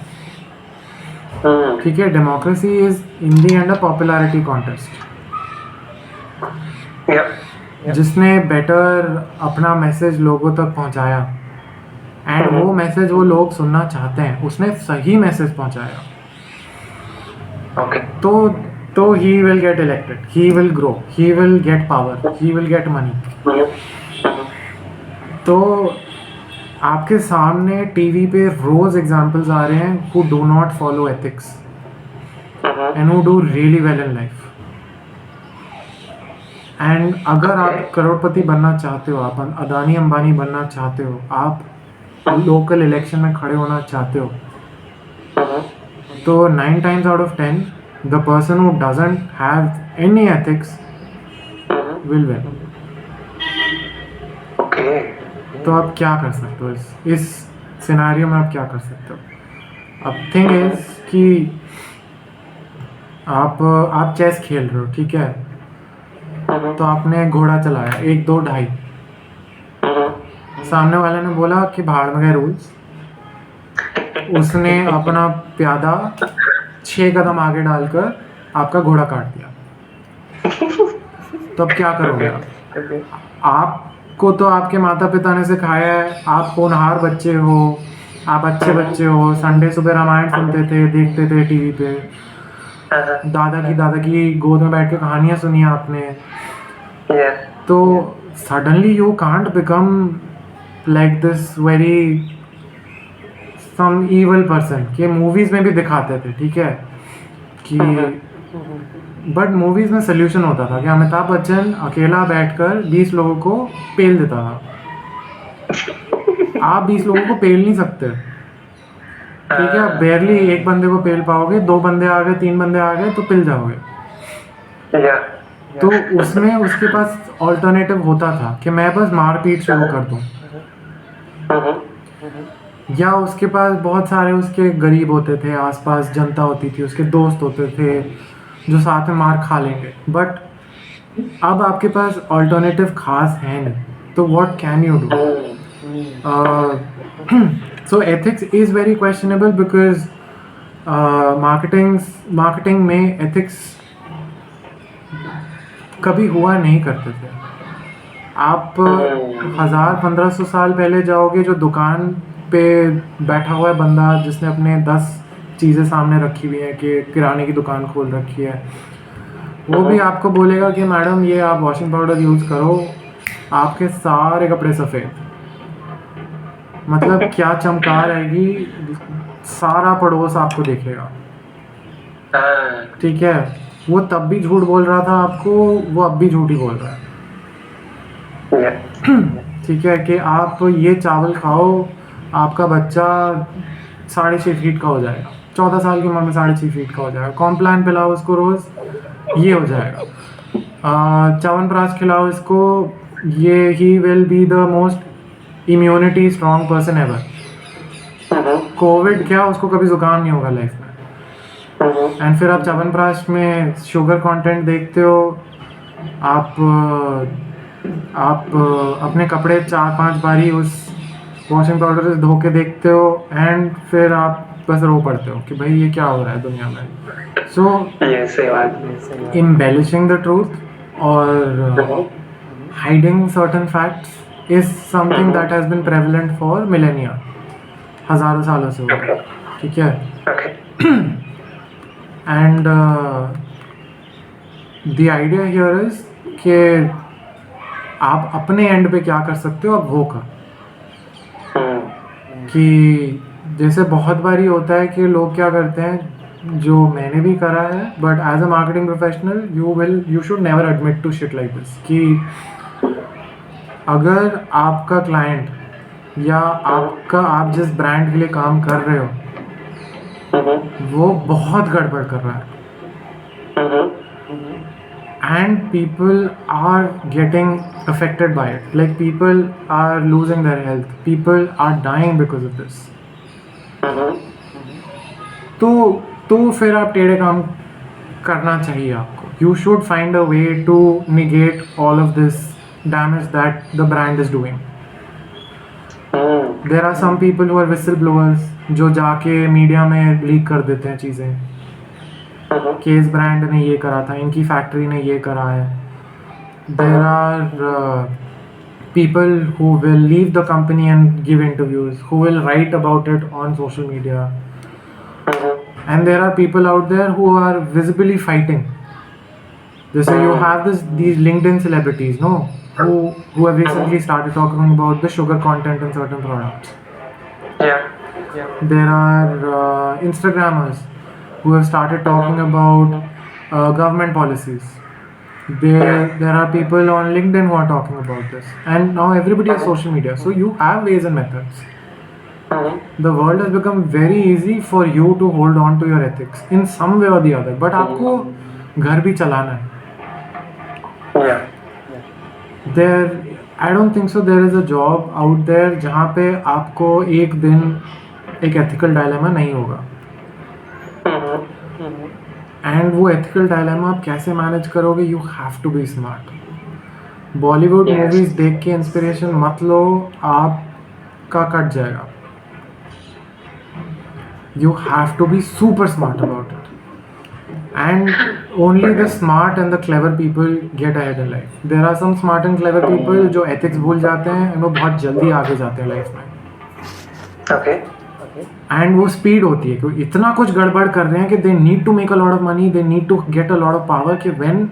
ठीक है। Democracy is in the end a popularity contest. Yeah. जिसने बेटर अपना मैसेज लोगों तक पहुंचाया एंड वो मैसेज वो लोग सुनना चाहते हैं, उसने सही मैसेज पहुंचाया, Okay. तो he will get elected, he will grow, he will get power, he will get money. तो आपके सामने टीवी पे रोज एग्जांपल्स आ रहे हैं who do not follow ethics and who do really well in life. And अगर आप करोड़पति बनना चाहते हो, आप अदानी अंबानी बनना चाहते हो, आप लोकल इलेक्शन में खड़े होना चाहते हो, तो 9 times out of 10 the person who doesn't have any ethics will win. Okay. तो आप क्या कर सकते हो इस सिनेरियो में, आप क्या कर सकते हो? अब थिंग इज कि आप चेस खेल रहे हो, ठीक है, तो आपने घोड़ा चलाया 1 2 ढाई, सामने वाले ने बोला कि भाड़ में गए रूल्स, उसने अपना प्यादा 6 कदम आगे डालकर आपका घोड़ा काट दिया, तो अब क्या करोगे आप? Okay. आपको तो आपके माता पिता ने सिखाया है, आप होनहार बच्चे हो, आप अच्छे बच्चे हो, संडे सुबह रामायण सुनते थे, देखते थे टीवी पे, दादा की गोद में बैठ के कहानियां सुनी आपने, Yeah. तो suddenly you can't become like this very some evil person के मूवीज में भी दिखाते थे, ठीक है, कि बट मूवीज में सोल्यूशन होता था कि अमिताभ बच्चन अकेला बैठकर 20 लोगों को पेल देता था। आप 20 लोगों को पेल नहीं सकते, ठीक है, आप बेरली एक बंदे को पेल पाओगे, 2 बंदे आ गए, 3 बंदे आ गए तो पिल जाओगे। Yeah. तो उसमें उसके पास ऑल्टरनेटिव होता था कि मैं बस मारपीट शुरू कर दूं, या उसके पास बहुत सारे उसके गरीब होते थे, आसपास जनता होती थी, उसके दोस्त होते थे जो साथ में मार खा लेंगे, बट अब आपके पास ऑल्टरनेटिव खास है नहीं, तो what can you do? So ethics is very questionable because marketing में एथिक्स कभी हुआ नहीं करते थे। आप 1000-1500 साल पहले जाओगे, जो दुकान पे बैठा हुआ है बंदा जिसने अपने 10 चीज़ें सामने रखी हुई हैं कि किराने की दुकान खोल रखी है, वो भी आपको बोलेगा कि मैडम ये आप वॉशिंग पाउडर यूज़ करो, आपके सारे कपड़े सफ़ेद, मतलब क्या चमकार आएगी, सारा पड़ोस आपको देखेगा, ठीक है। वो तब भी झूठ बोल रहा था आपको, वो अब भी झूठ ही बोल रहा है, Yeah. ठीक है, कि आप ये चावल खाओ, आपका बच्चा 6.5 फीट का हो जाएगा, 14 साल की उम्र में 6.5 फीट का हो जाएगा, कॉम्प्लान पिलाओ उसको रोज़, ये हो जाएगा, च्यवनप्राश खिलाओ इसको, ये ही will be the most immunity strong person ever. Covid क्या, उसको कभी जुकाम नहीं होगा लाइफ में, एंड फिर आप च्यवनप्राश में शुगर कंटेंट देखते हो, आप अपने कपड़े 4-5 बारी उस वॉशिंग पाउडर से धो के देखते हो, एंड फिर आप बस रो पड़ते हो कि भाई ये क्या हो रहा है दुनिया में। सो ये सही बात। embellishing the truth or hiding certain facts is something that has been prevalent for millennia, हजारों सालों से हो रहा है, ठीक है। Okay. And the idea here is कि आप अपने एंड पे क्या कर सकते हो, आप वो कर, कि जैसे बहुत बारी होता है कि लोग क्या करते हैं, जो मैंने भी करा है, but as a marketing professional you should never admit to shit like this, कि अगर आपका क्लाइंट या आप जिस ब्रांड के लिए काम कर रहे हो वो बहुत गड़बड़ कर रहा है, and people are getting affected by it, like people are losing their health, people are dying because of this, तो फिर आप टेढ़े काम करना चाहिए आपको, you should find a way to negate all of this damage that the brand is doing. There are some people who are whistleblowers जो जाके मीडिया में लीक कर देते हैं चीज़ें कि इस ब्रांड ने ये करा था, इनकी फैक्ट्री ने ये करा है, There are people who will leave the company and give interviews, who will write about it on social media. And there are people out there who are visibly fighting. Just say you have these LinkedIn celebrities, no, who have recently started talking about the sugar content in certain products. Yeah. There are Instagrammers who have started talking about government policies. There are people on LinkedIn who are talking about this, and now everybody has social media. So you have ways and methods. The world has become very easy for you to hold on to your ethics in some way or the other. But आपको घर भी चलाना है. Yeah. I don't think so there is a job out there जहाँ पे आपको एक दिन एक ethical dilemma नहीं होगा. And वो ethical dilemma आप कैसे manage करोगे? You have to be smart. Bollywood Yes. movies देख के inspiration मत लो, आपका कट जाएगा. You have to be super smart about it. And only the smart and the clever people get ahead in life. There are some smart and clever people जो ethics भूल जाते हैं and वो बहुत जल्दी आगे जाते हैं life में. Okay. And वो speed होती है क्योंकि इतना कुछ गड़बड़ कर रहे हैं कि they need to make a lot of money, they need to get a lot of power कि when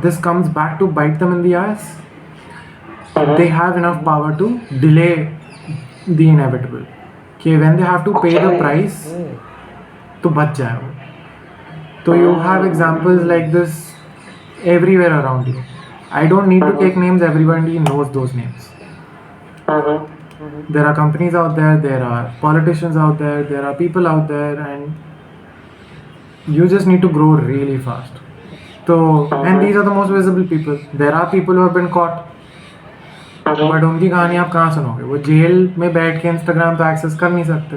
this comes back to bite them in the ass, they have enough power to delay the inevitable. कि when they have to pay the price, तो बच जाए वो. So you have examples like this everywhere around you. I don't need to take names, everybody knows those names. There are companies out there are politicians out there are people out there, and you just need to grow really fast. So, and these are the most visible people. There are people who have been caught. But उनकी कहानी आप कहाँ सुनोगे? वो jail में बैठ के Instagram पे एक्सेस कर नहीं सकते,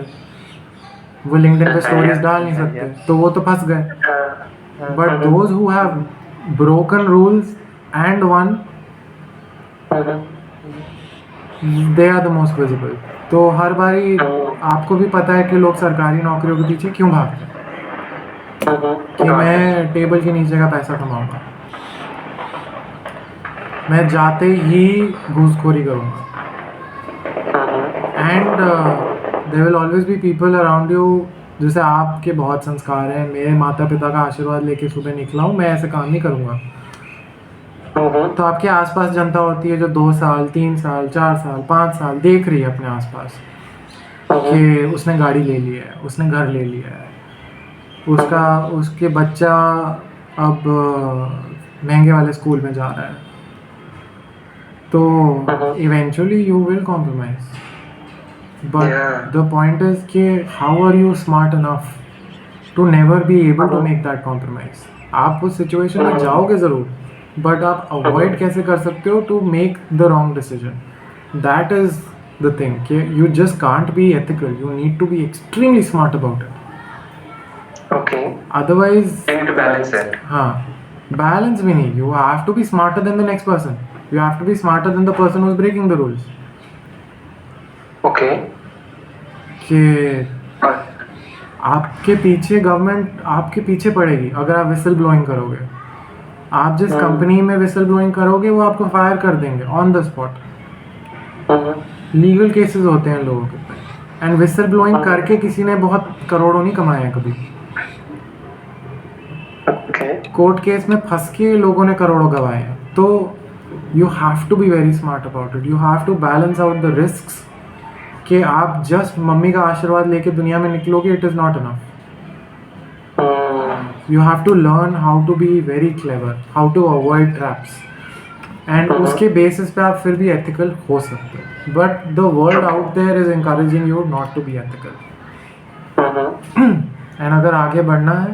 वो लिंक्डइन पे स्टोरीज डाल नहीं सकते, तो वो तो फंस गए. But those who have broken rules and won, they are the most visible. तो हर बारी आपको भी पता है कि लोग सरकारी नौकरियों के पीछे क्यों भागते हैं, कि मैं टेबल के नीचे का पैसा कमाऊंगा, मैं जाते ही घूसखोरी करूँगा. And there will always be people around you. जैसे आपके बहुत संस्कार हैं, मेरे माता पिता का आशीर्वाद लेके सुबह निकला हूँ, मैं ऐसे काम नहीं करूँगा. तो आपके आसपास जनता होती है जो 2 साल 3 साल 4 साल 5 साल देख रही है अपने आसपास कि उसने गाड़ी ले ली है, उसने घर ले लिया है, उसके बच्चा अब महंगे वाले स्कूल में जा रहा है. तो eventually you will compromise. But Yeah. the point is कि how are you smart enough to never be able to make that compromise? आप उस situation में जाओगे ज़रूर, but आप avoid कैसे कर सकते हो to make the wrong decision? That is the thing कि you just can't be ethical. You need to be extremely smart about it. Okay. Otherwise, You need to balance it. हाँ, balance भी नहीं. You have to be smarter than the next person. You have to be smarter than the person who's breaking the rules. Okay. कि आपके पीछे government आपके पीछे पड़ेगी अगर आप विसल ब्लोइंग करोगे. आप जिस कंपनी में विसल ब्लोइंग करोगे वो आपको फायर कर देंगे on the spot. Legal cases होते हैं लोगों के. एंड विसल ब्लोइंग करके किसी ने बहुत करोड़ों नहीं कमाए हैं कभी. Okay. कोर्ट केस में फंस के लोगों ने करोड़ों गंवाए हैं. तो you have to be very smart about it. You have to balance out the risks कि आप जस्ट मम्मी का आशीर्वाद लेके दुनिया में निकलोगे, it is not enough. You have to learn how to be very clever, how to avoid traps. And उसके basis पे आप फिर भी ethical हो सकते हो. But the world out there is encouraging you not to be ethical. And अगर आगे बढ़ना है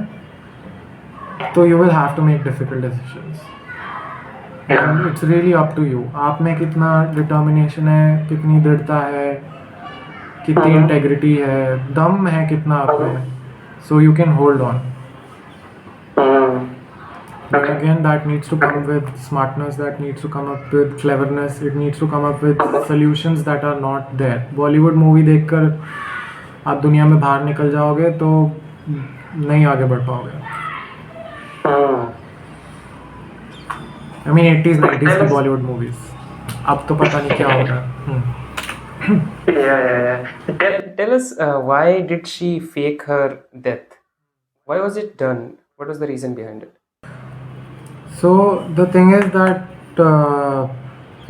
तो you will have to make difficult decisions. And it's really up to you. आप में कितना determination है, कितनी दृढ़ता है, कितनी integrity है, दम है कितना आप में, so you can hold on. But again, that needs to come with smartness, that needs to come up with cleverness, it needs to come up with solutions that are not there. Bollywood movie देखकर आप दुनिया में बाहर निकल जाओगे तो नहीं आगे बढ़ पाओगे. I mean 80s 90s Tell की us- बॉलीवुड मूवीज, अब तो पता नहीं क्या हो रहा है। Yeah. Tell us, why did she fake her death? Why was it done? What was the reason behind it? So the thing is that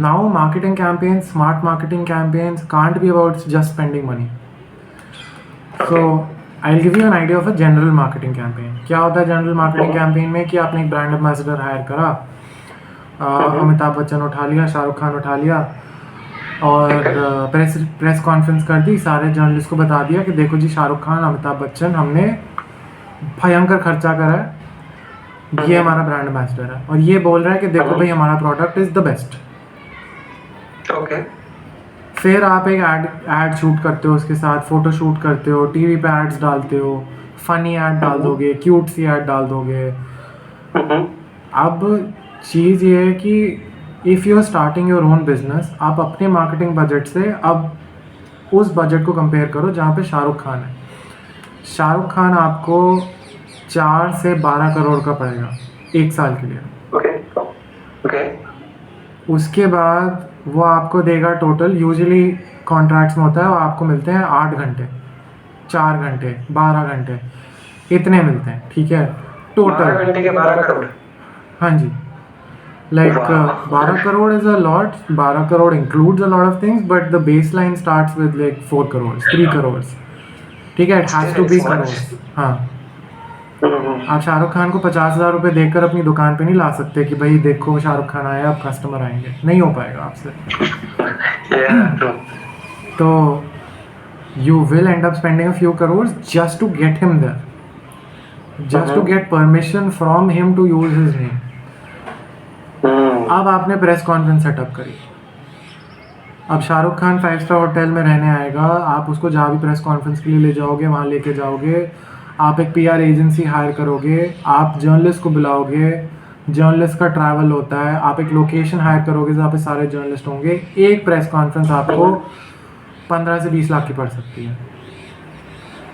now marketing campaigns, smart marketing campaigns can't be about just spending money. So I'll give you an idea of a general marketing campaign. क्या होता है general marketing campaign में कि आपने एक brand ambassador higher करा, अमिताभ बच्चन उठा लिया, शाहरुख खान उठा लिया और प्रेस कॉन्फ्रेंस कर दी, सारे जर्नलिस्ट को बता दिया कि देखो जी शाहरुख खान, अमिताभ बच्चन, हमने भयंकर खर्चा करा है, ये हमारा ब्रांड एम्बेसडर है और ये बोल रहा है कि देखो भाई हमारा product is the best. Okay. फिर आप एक एड शूट करते हो, उसके साथ फोटो शूट करते हो, टीवी पे एड्स डालते हो, फनी एड डाल दोगे, क्यूट सी एड डाल दोगे। अब चीज़ ये है कि if you are starting your own business, आप अपने मार्केटिंग बजट से अब उस बजट को कंपेयर करो जहाँ पे शाहरुख खान है। शाहरुख खान आपको 4 से 12 करोड़ का पड़ेगा एक साल के लिए। Okay. उसके बाद वो आपको देगा टोटल, यूजुअली कॉन्ट्रैक्ट्स में होता है, वो आपको मिलते हैं 8 घंटे, 4 घंटे, 12 घंटे, इतने मिलते हैं, ठीक है 12 टोटल। घंटे के 12 करोड़। हाँ जी, like Wow. 12 crore is a lot, 12 crore includes a lot of things, but the base line starts with like 4 crore, 3 crore, ठीक है, it has to be It's much. Crore. हाँ, आप शाहरुख खान को 50,000 रुपये देकर अपनी दुकान पे नहीं ला सकते कि भाई देखो शाहरुख खान आया, अब कस्टमर आएंगे, नहीं हो पाएगा आपसे। Yeah, true. तो you will end up spending a few crores just to get him there, just to get permission from him to use his name. अब आपने प्रेस कॉन्फ्रेंस सेटअप करी, अब शाहरुख खान 5 स्टार होटल में रहने आएगा, आप उसको जहाँ भी प्रेस कॉन्फ्रेंस के लिए ले जाओगे वहाँ लेके जाओगे, आप एक PR एजेंसी हायर करोगे, आप जर्नलिस्ट को बुलाओगे, जर्नलिस्ट का ट्रैवल होता है, आप एक लोकेशन हायर करोगे जहाँ पे सारे जर्नलिस्ट होंगे, एक प्रेस कॉन्फ्रेंस आपको 15 से 20 लाख की पड़ सकती है।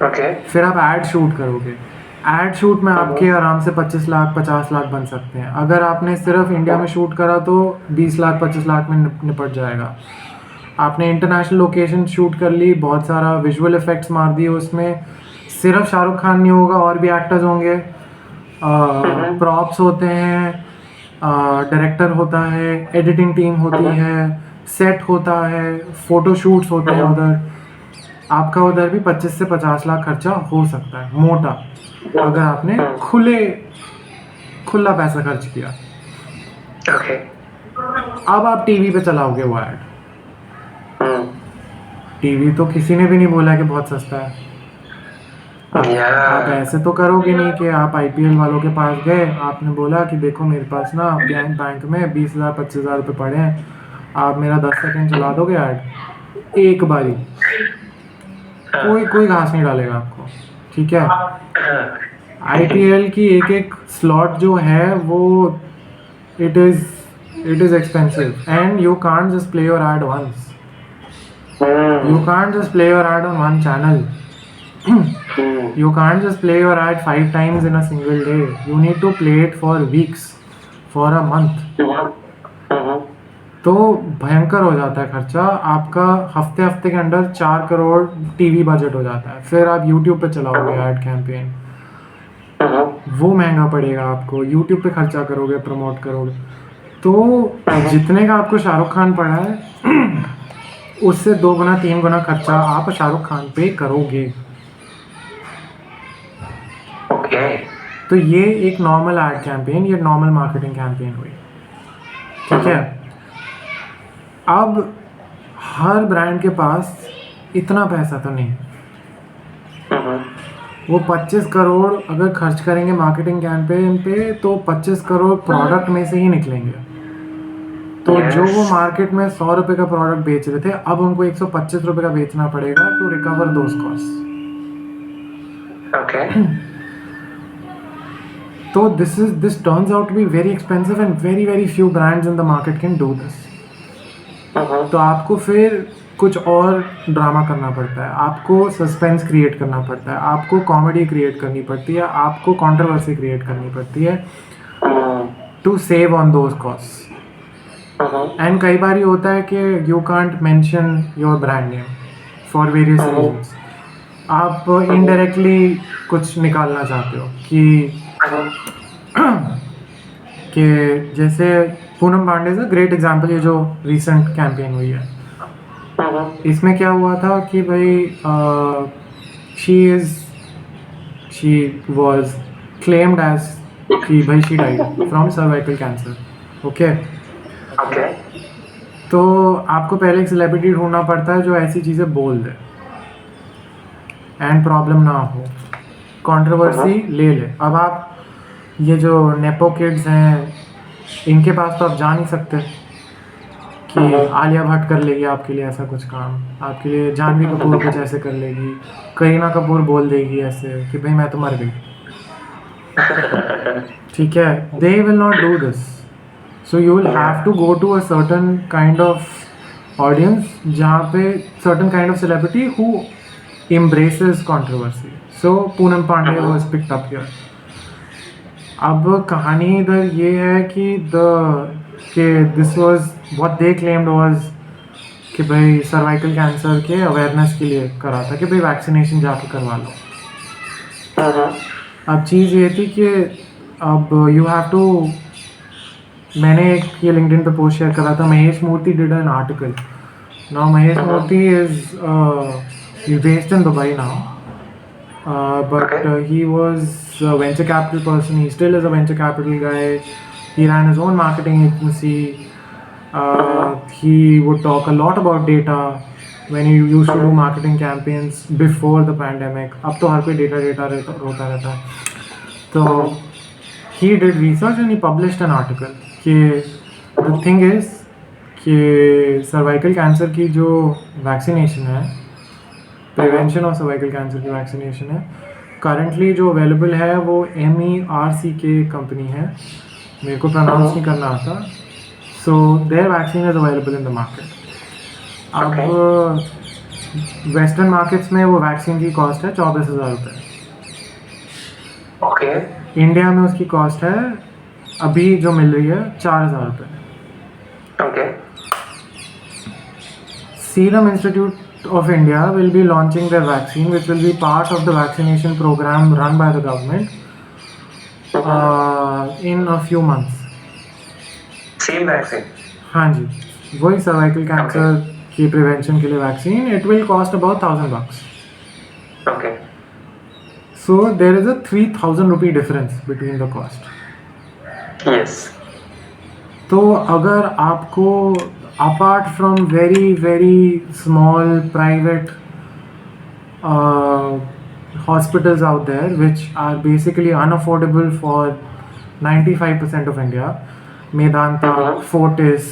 Okay. फिर आप ऐड शूट करोगे, ऐड शूट में आपके आराम से 25 लाख 50 लाख बन सकते हैं। अगर आपने सिर्फ इंडिया में शूट करा तो 20 लाख 25 लाख में निपट जाएगा। आपने इंटरनेशनल लोकेशन शूट कर ली, बहुत सारा विजुअल इफेक्ट्स मार दिए उसमें, सिर्फ शाहरुख खान नहीं होगा और भी एक्टर्स होंगे, प्रॉप्स होते हैं, डायरेक्टर होता है, एडिटिंग टीम होती है, सेट होता है, फोटो शूट्स होते हैं उधर, आपका उधर भी 25 से 50 लाख खर्चा हो सकता है मोटा, अगर आपने खुला पैसा खर्च किया। Okay. अब आप टीवी पे चलाओगे वो ऐड, टीवी तो किसी ने भी नहीं बोला कि बहुत सस्ता है। आप Yeah. ऐसे तो करोगे नहीं कि आप IPL वालों के पास गए, आपने बोला कि देखो मेरे पास ना बैंक में 20,000 25,000 रुपये पड़े हैं, आप मेरा 10 सेकंड चला दोगे ऐड एक बारी, कोई घास नहीं डालेगा आपको, ठीक है। IPL की एक स्लॉट जो है वो it is expensive and you can't just play your ad once, you can't just play your ad on one channel. You can't just play your ad 5 times in a single day. You need to play it for weeks, for a month. तो भयंकर हो जाता है खर्चा आपका, हफ्ते के अंदर 4 करोड़ टीवी बजट हो जाता है। फिर आप YouTube पे चलाओगे ऐड कैंपेन, वो महंगा पड़ेगा आपको, YouTube पे खर्चा करोगे, प्रमोट करोगे, तो जितने का आपको शाहरुख खान पड़ा है उससे 2 गुना 3 गुना खर्चा आप शाहरुख खान पे करोगे। Okay. तो ये एक नॉर्मल एड कैंपेन, ये नॉर्मल मार्केटिंग कैंपेन हुई, ठीक है। अब हर ब्रांड के पास इतना पैसा तो नहीं, वो 25 करोड़ अगर खर्च करेंगे मार्केटिंग कैंपेन पे तो 25 करोड़ प्रोडक्ट में से ही निकलेंगे। तो जो वो मार्केट में 100 रुपये का प्रोडक्ट बेच रहे थे, अब उनको 125 रुपये का बेचना पड़ेगा to recover those cost. Okay. तो this turns out to be very expensive and very few brands in the market can do this. तो आपको फिर कुछ और ड्रामा करना पड़ता है, आपको सस्पेंस क्रिएट करना पड़ता है, आपको कॉमेडी क्रिएट करनी पड़ती है, आपको कंट्रोवर्सी क्रिएट करनी पड़ती है। to save on those costs. And कई बार ये होता है कि you can't mention your brand name for various reasons. आप indirectly कुछ निकालना चाहते हो कि जैसे पूनम पांडे से ग्रेट एग्जांपल, ये जो recent कैंपेन हुई है, इसमें क्या हुआ था कि भाई she was claimed as कि भाई she died from cervical cancer. Okay. Okay. तो आपको पहले एक सेलिब्रिटी ढूंढना पड़ता है जो ऐसी चीज़ें बोल दे एंड प्रॉब्लम ना हो, कंट्रोवर्सी ले ले. अब आप ये जो नेपो किड्स हैं, इनके पास तो आप जा नहीं सकते कि आलिया भट्ट कर लेगी आपके लिए ऐसा कुछ काम, आपके लिए जानवी कपूर कुछ ऐसे कर लेगी, करीना कपूर बोल देगी ऐसे कि भाई मैं तो मर गई. ठीक है, they will not do this. So you will have to go to a certain kind of audience जहाँ पे certain kind of celebrity who embraces controversy. So Poonam Pandey was picked up here. अब कहानी इधर ये है कि this was what they claimed was कि भाई सर्वाइकल कैंसर के अवेयरनेस के लिए करा था कि भाई वैक्सीनेशन जाके करवा लो. अब चीज़ ये थी कि अब यू हैव टू, मैंने एक ये लिंक्डइन पे पोस्ट शेयर करा था, Mahesh Murthy did an article. Now Mahesh Murthy is based in Dubai now, but he was a venture capital person. He still is a venture capital guy. He ran his own marketing agency. He would talk a lot about data when he used to do marketing campaigns before the pandemic. अब तो हर कोई data होता रहता है. तो he did research and he published an article कि the thing is कि cervical cancer की जो वैक्सीनेशन है, प्रिवेंशन ऑफ सर्वाइकल कैंसर की वैक्सीनेशन है, करंटली जो अवेलेबल है वो MERC कंपनी है, मेरे को प्रोनाउंस नहीं करना आता. So there vaccine is available in the market. अब वेस्टर्न मार्केट्स में वो वैक्सीन की कॉस्ट है 24,000 रुपये. Okay. इंडिया में उसकी कॉस्ट है अभी जो मिल रही है 4,000 रुपये. Okay. Serum Institute of India will be launching their vaccine, which will be part of the vaccination program run by the government in a few months. Same vaccine. हाँ जी, वही सर्वाइकल कैंसर की prevention के लिए vaccine. It will cost about $1,000. Okay. So there is a 3,000 rupee difference between the cost. Yes. तो अगर आपको apart from very small private hospitals out there which are basically unaffordable for 95% of India, Medanta, Fortis,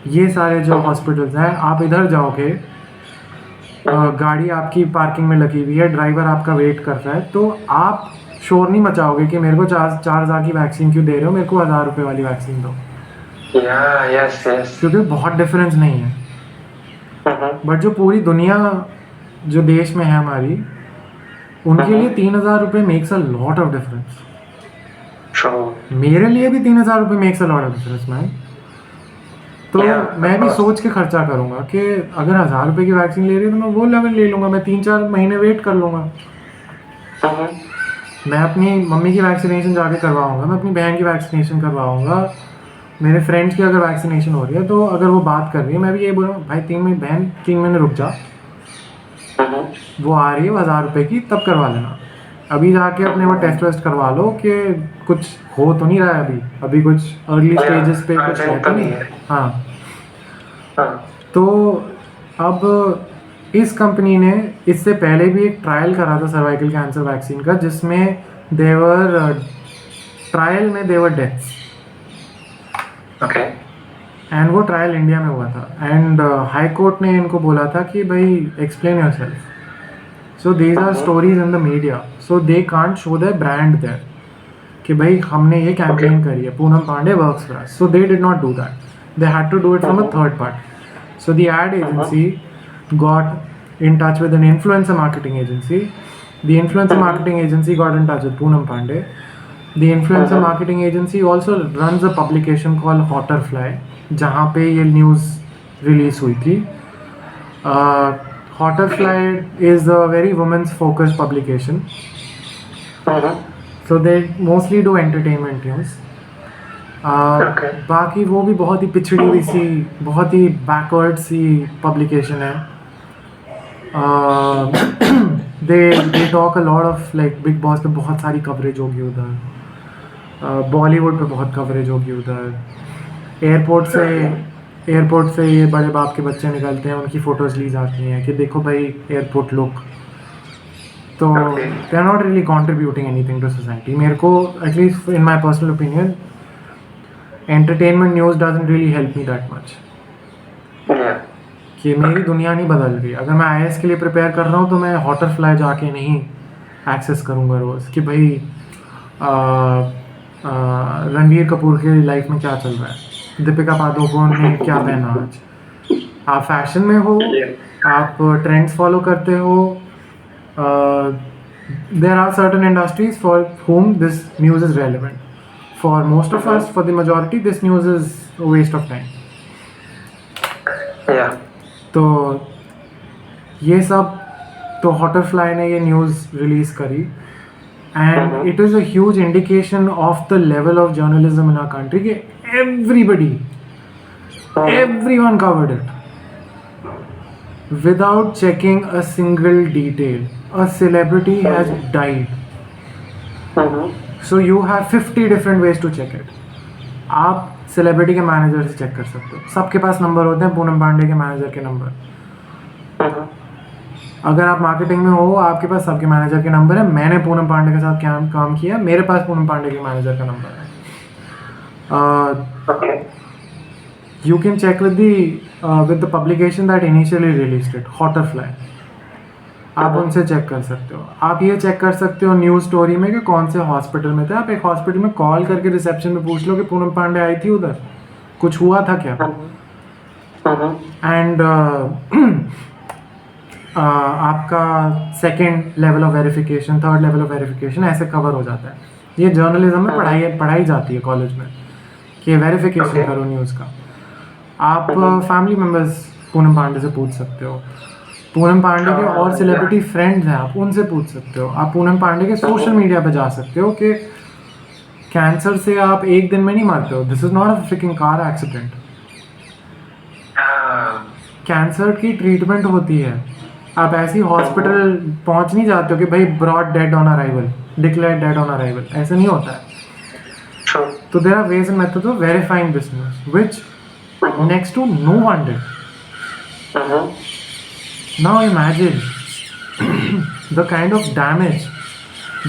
ये सारे जो hospitals हैं, आप इधर जाओगे, गाड़ी आपकी पार्किंग में लगी हुई है, ड्राइवर आपका वेट कर रहा है, तो आप शोर नहीं मचाओगे कि मेरे को 4,000 की वैक्सीन क्यों दे रहे हो, मेरे को 1,000 रुपये वाली वैक्सीन दो. Yeah. Yes. क्योंकि बहुत डिफरेंस नहीं है. बट जो पूरी दुनिया जो देश में है हमारी, उनके लिए 3,000 रुपये makes a lot of difference. True. मेरे लिए भी 3,000 रुपये makes a lot of difference man. तो मैं भी सोच के खर्चा करूंगा कि अगर 1,000 रुपये की वैक्सीन ले रही हूँ तो मैं वो लेवल ले लूँगा, मैं 3-4 महीने वेट कर लूँगा. मैं अपनी मम्मी की वैक्सीनेशन जाके करवाऊँगा, मैं अपनी बहन की वैक्सीनेशन करवाऊँगा, मेरे फ्रेंड्स की अगर वैक्सीनेशन हो रही है तो अगर वो बात कर रही है, मैं भी ये बोल रहा हूँ भाई 3 महीने रुक जा, वो आ रही है 1,000 रुपये की, तब करवा लेना. अभी जाके अपने वो टेस्ट करवा लो कि कुछ हो तो नहीं रहा है अभी कुछ अर्ली स्टेजेस पे कुछ है तो नहीं. हाँ. तो अब इस कंपनी ने इससे पहले भी एक ट्रायल करा था सर्वाइकल कैंसर वैक्सीन का, जिसमें ट्रायल में देवर डेथ्स. Okay. एंड वो ट्रायल इंडिया में हुआ था. एंड हाई कोर्ट ने इनको बोला था कि भाई explain yourself. So these are stories in the media, so they can't show their brand there कि भाई हमने ये कैंपेन करी है, Poonam Pandey works for us. So they did not do that, they had to do it from a third party. So the ad agency got in touch with an influencer marketing agency. The influencer marketing agency got in touch with Poonam Pandey The influencer marketing agency also runs a publication called Hotterfly, जहाँ पे ये news release हुई थी. Hotterfly is a very women's focused publication, so they mostly do entertainment news. Okay. बाकी वो भी बहुत ही पिछड़ी हुई सी, बहुत ही बैकवर्ड सी पब्लिकेशन है. they talk a lot of like big boss पे बहुत सारी कवरेज होगी उधर, बॉलीवुड पे बहुत कवरेज होगी उधर. एयरपोर्ट से ये बड़े बाप के बच्चे निकलते हैं, उनकी फ़ोटोज़ ली जाती हैं कि देखो भाई एयरपोर्ट लुक. तो Okay. They are not really contributing anything to society. मेरे को at least in my personal opinion entertainment news doesn't really help me that much. Yeah. कि मेरी दुनिया नहीं बदल रही. अगर मैं IAS के लिए प्रिपेयर कर रहा हूँ तो मैं हॉटरफ्लाई जाके नहीं एक्सेस करूँगा रोज़ कि भाई रणवीर कपूर की लाइफ में क्या चल रहा है, दीपिका पादुकोण ने क्या पहना आज. आप फैशन में हो, आप ट्रेंड्स फॉलो करते हो. There are certain industries for whom this news is relevant. For most of us, for the majority, this news is waste of time. Yeah. तो ये सब तो हॉटरफ्लाई ने ये न्यूज़ रिलीज़ करी, and it is a huge indication of the level of journalism in our country कि everyone covered it without checking a single detail. A celebrity has died, so you have 50 different ways to check it. आप celebrity के manager से check कर सकते हो, सबके पास number होते हैं. पूनम पांडे के मैनेजर के नंबर. अगर आप मार्केटिंग में हो, आपके पास सबके मैनेजर के नंबर है. मैंने पूनम पांडे के साथ काम किया, मेरे पास पूनम पांडे के मैनेजर का नंबर है. Okay. You can check with the publication that initially released it, Hotterfly. आप उनसे चेक कर सकते हो. आप ये चेक कर सकते हो न्यूज़ स्टोरी में कि कौन से हॉस्पिटल में थे. आप एक हॉस्पिटल में कॉल करके रिसेप्शन में पूछ लो कि पूनम पांडे आई थी उधर, कुछ हुआ था क्या. एंड आपका second level of verification, third level of verification ऐसे कवर हो जाता है. ये जर्नलिज्म में पढ़ाई जाती है कॉलेज में कि वेरिफिकेशन करो न्यूज़ का. आप फैमिली मेम्बर्स पूनम पांडे से पूछ सकते हो. पूनम पांडे के और सेलिब्रिटी फ्रेंड्स हैं, आप उनसे पूछ सकते हो. आप पूनम पांडे के सोशल मीडिया पे जा सकते हो कि कैंसर से आप एक दिन में नहीं मरते हो. This is not a fricking car accident. Cancer की ट्रीटमेंट होती है. आप ऐसी हॉस्पिटल पहुंच नहीं जाते हो कि भाई brought dead on arrival, declared dead on arrival. ऐसे नहीं होता है. True. तो there are ways and methods of verifying this news which next to no one did. Now imagine the kind of damage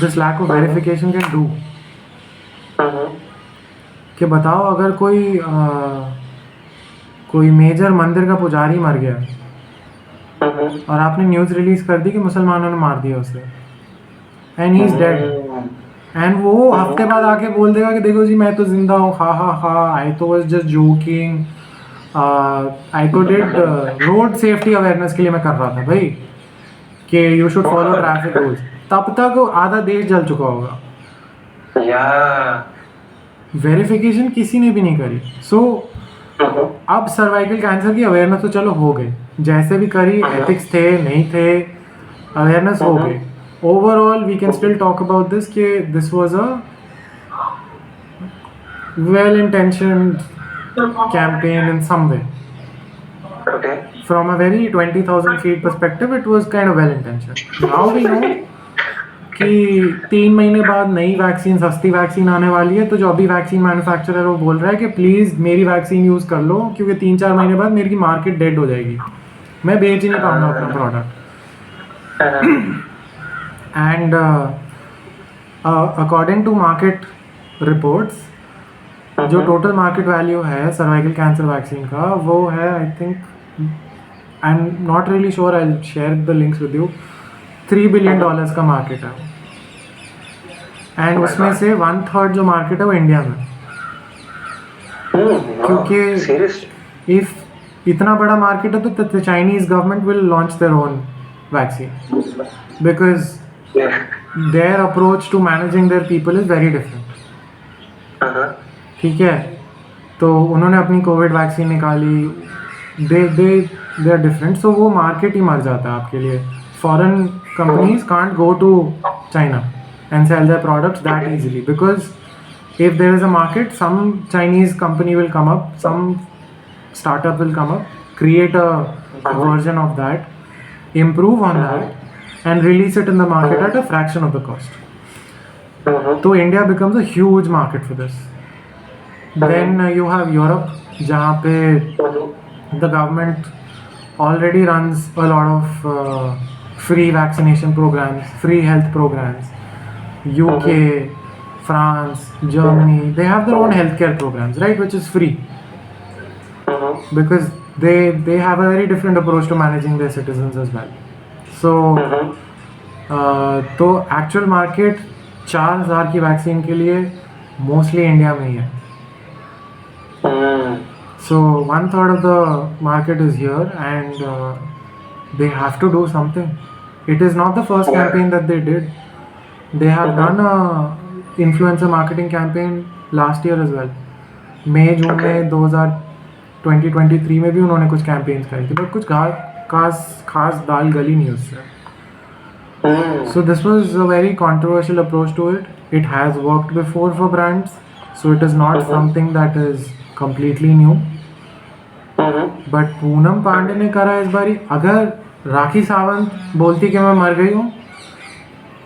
this lack of verification can do. कि बताओ अगर कोई major मंदिर का पुजारी मर गया और आपने न्यूज़ रिलीज कर दी कि मुसलमानों ने मार दिया उसे, and he is dead, and वो हफ्ते बाद आके बोल देगा कि देखो जी मैं तो जिंदा हूँ, हा आई तो वाज जस्ट जोकिंग, आई तो डिड रोड सेफ्टी अवेयरनेस के लिए मैं कर रहा था भाई कि you should follow traffic rules. तब तक आधा देश जल चुका होगा. वेरिफिकेशन किसी ने भी नहीं करी. सो अब सर्वाइकल कैंसर की अवेयरनेस तो चलो हो गई, जैसे भी करी, एथिक्स थे नहीं थे, अवेयरनेस हो गई. Overall we can still talk about this कि this was a well intentioned campaign in some way. Okay. From a very 20,000 feet perspective, it was kind of well intentioned. Now we know कि 3 महीने बाद नई vaccine, सस्ती vaccine आने वाली है. तो जो अभी वैक्सीन मैन्युफैक्चरर है वो बोल रहा है कि प्लीज़ मेरी वैक्सीन यूज़ कर लो क्योंकि 3-4 महीने बाद मेरी मार्केट डेड हो जाएगी, मैं बेच ही नहीं पाऊंगा अपना product. And according to market reports, जो टोटल मार्केट वैल्यू है सर्वाइकल कैंसर वैक्सीन का वो है, I think, I am not really sure, I will share the links with you, $3 billion का मार्केट है. एंड उसमें से 1/3 जो मार्केट है वो इंडिया में. क्योंकि इफ इतना बड़ा मार्केट है तो the Chinese government will launch their own vaccine because their approach to managing their people is very different. ठीक है, तो उन्होंने अपनी कोविड वैक्सीन निकाली, दे दे दे आर डिफरेंट, सो वो मार्केट ही मर जाता है आपके लिए. Foreign companies can't go to China and sell their products that easily, because if there is a market, some Chinese company will come up, some startup will come up, create a version of that, improve on that, and release it in the market at a fraction of the cost. So India becomes a huge market for this. Then you have Europe, जहाँ पे the government already runs a lot of free vaccination programs, free health programs. UK, France, Germany, they have their own healthcare programs, right, which is free because they have a very different approach to managing their citizens as well. So तो actual market 4,000 की vaccine के लिए mostly India में ही है. So 1/3 of the market is here, and they have to do something. It is not the first campaign that they did. They have done a influencer marketing campaign last year as well. मई जून में 2023 में भी उन्होंने कुछ campaigns करी थी, but कुछ खास दाल गली नहीं उससे. So this was a very controversial approach to it. It has worked before for brands, so it is not something that is completely new. But Poonam Pandey ने करा इस बारी. अगर राखी सावंत बोलती कि मैं मर गई हूँ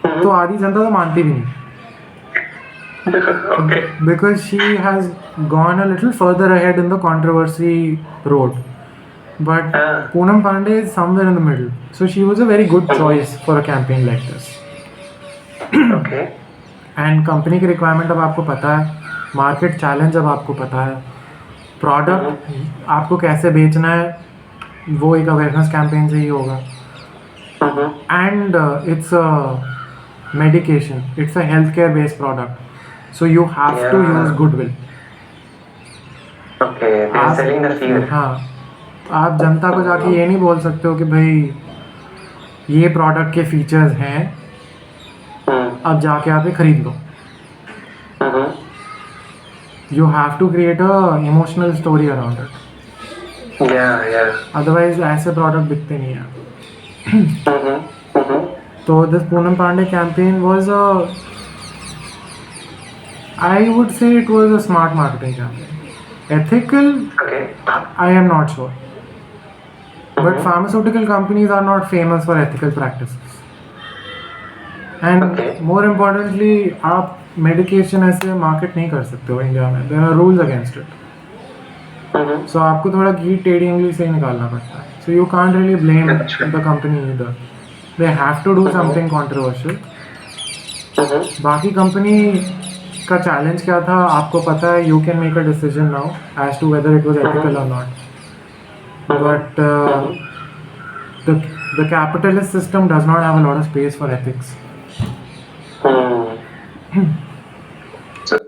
तो आधी जनता तो मानती भी नहीं. Because she has gone a little further ahead in the controversy road. But Poonam Pandey is somewhere in the middle. So she was a very good choice for a campaign like this. And company की requirement अब आपको पता है, market challenge अब आपको पता है, product आपको कैसे बेचना है वो एक awareness campaign से ही होगा. And it's a medication, it's a healthcare based product. So you have to use goodwill. Okay, they're selling the fear. हाँ, आप जनता को जाके ये नहीं बोल सकते हो कि भाई ये प्रोडक्ट के फीचर्स हैं, अब जाके आप ये खरीद लो. You have to create a emotional story around it. Yeah. Otherwise ऐसे प्रोडक्ट बिकते नहीं हैं. तो this Poonam Pandey campaign was I would say it was a smart marketing campaign. Ethical, I am not sure. But pharmaceutical companies are not famous for ethical practices. And more importantly, आप medication ऐसे market नहीं कर सकते हो India में. There are rules against it. So आपको थोड़ा घी टेढ़ी उंगली से ही निकालना पड़ता है. So you can't really blame the company either. They have to do something controversial. बाकी कंपनी का चैलेंज क्या था आपको पता है. You can make a decision now as to whether it was ethical or not. But the capitalist system does not have a lot of space for ethics. So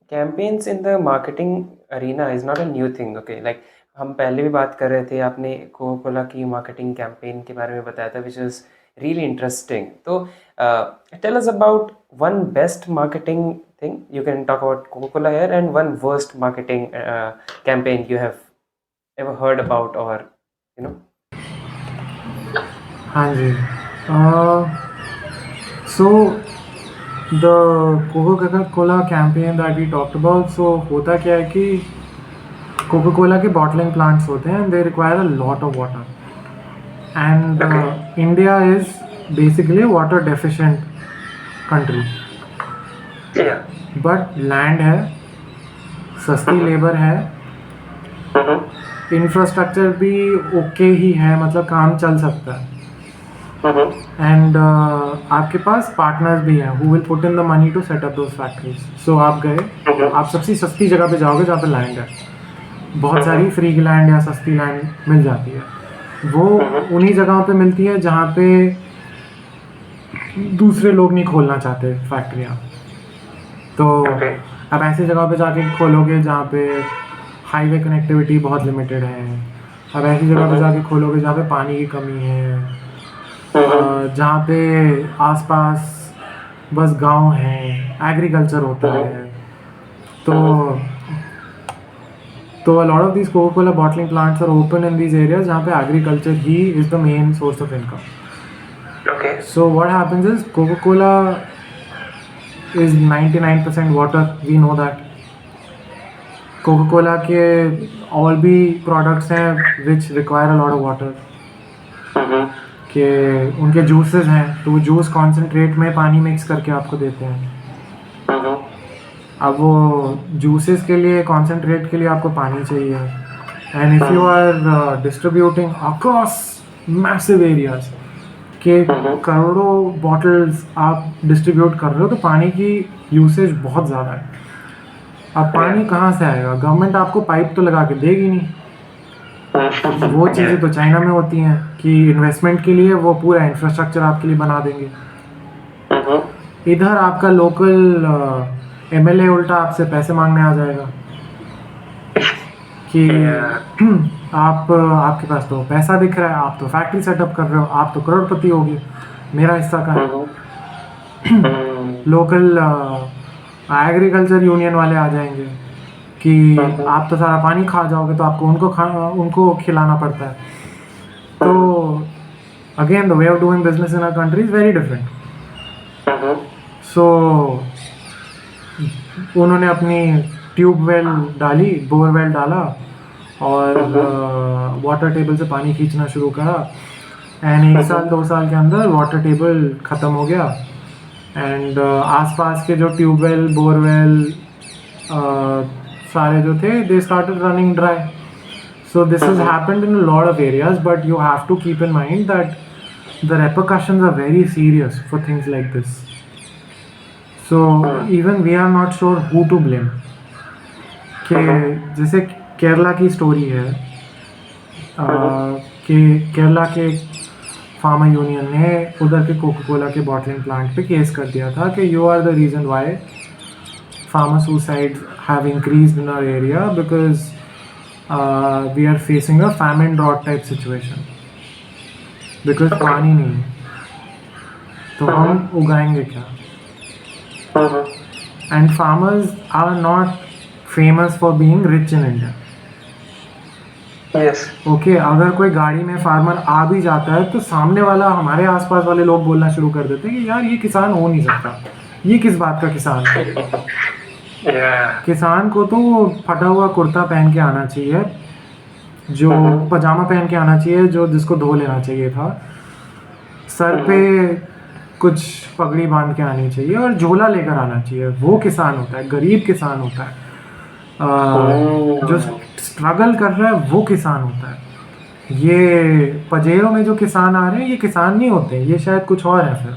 campaigns in the marketing arena is not a new thing. Okay, like हम पहले भी बात कर रहे थे, आपने Coca Cola की marketing campaign के बारे में बताया था, which is really interesting. So tell us about one best marketing thing. You can talk about Coca-Cola here, and one worst marketing campaign you have ever heard about, or you know. हाँ जी. So the Coca-Cola campaign that we talked about, so होता क्या है कि Coca-Cola के bottling plants होते हैं, and they require a lot of water. And India is basically a water deficient country. Yeah. But land है, सस्ती लेबर है, इंफ्रास्ट्रक्चर भी ओके ही है, मतलब काम चल सकता है. एंड आपके पास पार्टनर्स भी हैं who will put in the money to set up those factories. So आप गए, आप सबसे सस्ती जगह पे जाओगे जहाँ पे लैंड है, बहुत सारी फ्री लैंड या सस्ती लैंड मिल जाती है. वो उन्हीं जगहों पे मिलती है जहाँ पे दूसरे लोग नहीं खोलना चाहते फैक्ट्रियाँ. तो आप ऐसी जगह पे जाके खोलोगे जहाँ पे हाईवे कनेक्टिविटी बहुत लिमिटेड है. आप ऐसी जगह पे जाके खोलोगे जहाँ पे पानी की कमी है, जहाँ पे आसपास बस गांव हैं, एग्रीकल्चर होता है. तो a lot of these Coca-Cola bottling plants are open in these areas जहाँ पे agriculture he is the main source of income. Okay. So what happens is Coca-Cola is 99% water. We know that. Coca-Cola के और भी products हैं which require a lot of water. कि उनके juices हैं तो वो juice concentrate में पानी mix करके आपको देते हैं. अब वो juices के लिए concentrate के लिए आपको पानी चाहिए. And if you are distributing across massive areas कि करोड़ों bottles आप distribute कर रहे हो तो पानी की usage बहुत ज़्यादा है. अब पानी कहाँ से आएगा? गवर्नमेंट आपको पाइप तो लगा के देगी नहीं. वो चीज़ें तो चाइना में होती हैं कि इन्वेस्टमेंट के लिए वो पूरा इंफ्रास्ट्रक्चर आपके लिए बना देंगे. इधर आपका लोकल एमएलए उल्टा आपसे पैसे मांगने आ जाएगा कि आपके पास तो पैसा दिख रहा है, आप तो फैक्ट्री सेटअप कर रहे हो, आप तो करोड़पति होगे, मेरा हिस्सा कहाँ है? लोकल एग्रीकल्चर यूनियन वाले आ जाएंगे कि आप तो सारा पानी खा जाओगे तो आपको उनको खिलाना पड़ता है. तो again the way of doing business in our country is very different. So उन्होंने अपनी ट्यूबवेल डाली, बोरवेल डाला और वाटर टेबल से पानी खींचना शुरू करा. एंड 1 साल 2 साल के अंदर वाटर टेबल ख़त्म हो गया. एंड आसपास के जो ट्यूबवेल बोरवेल सारे जो थे they started running dry. So this has happened in a lot of areas but you have to keep in mind that the repercussions are very serious for things like this. So even we are not sure who to blame. कि जैसे केरला की story है कि केरला के farmer union ने उधर के Coca Cola के बॉटलिंग प्लांट पे केस कर दिया था कि you are the reason why farmer suicide have increased in our area because we are facing a famine drought type situation because पानी नहीं है तो हम उगाएंगे क्या. And farmers are not famous for being rich in India. Yes. Okay अगर कोई गाड़ी में फार्मर आ भी जाता है तो सामने वाला हमारे आसपास वाले लोग बोलना शुरू कर देते हैं कि यार ये किसान हो नहीं सकता, ये किस बात का किसान है. Yeah. किसान को तो फटा हुआ कुर्ता पहन के आना चाहिए, जो पजामा पहन के आना चाहिए, जो जिसको धो लेना चाहिए था, सर पे कुछ पगड़ी बांध के आनी चाहिए और झोला लेकर आना चाहिए. वो किसान होता है, गरीब किसान होता है. जो स्ट्रगल कर रहा है वो किसान होता है. ये पजेरों में जो किसान आ रहे हैं ये किसान नहीं होते, ये शायद कुछ और है. फिर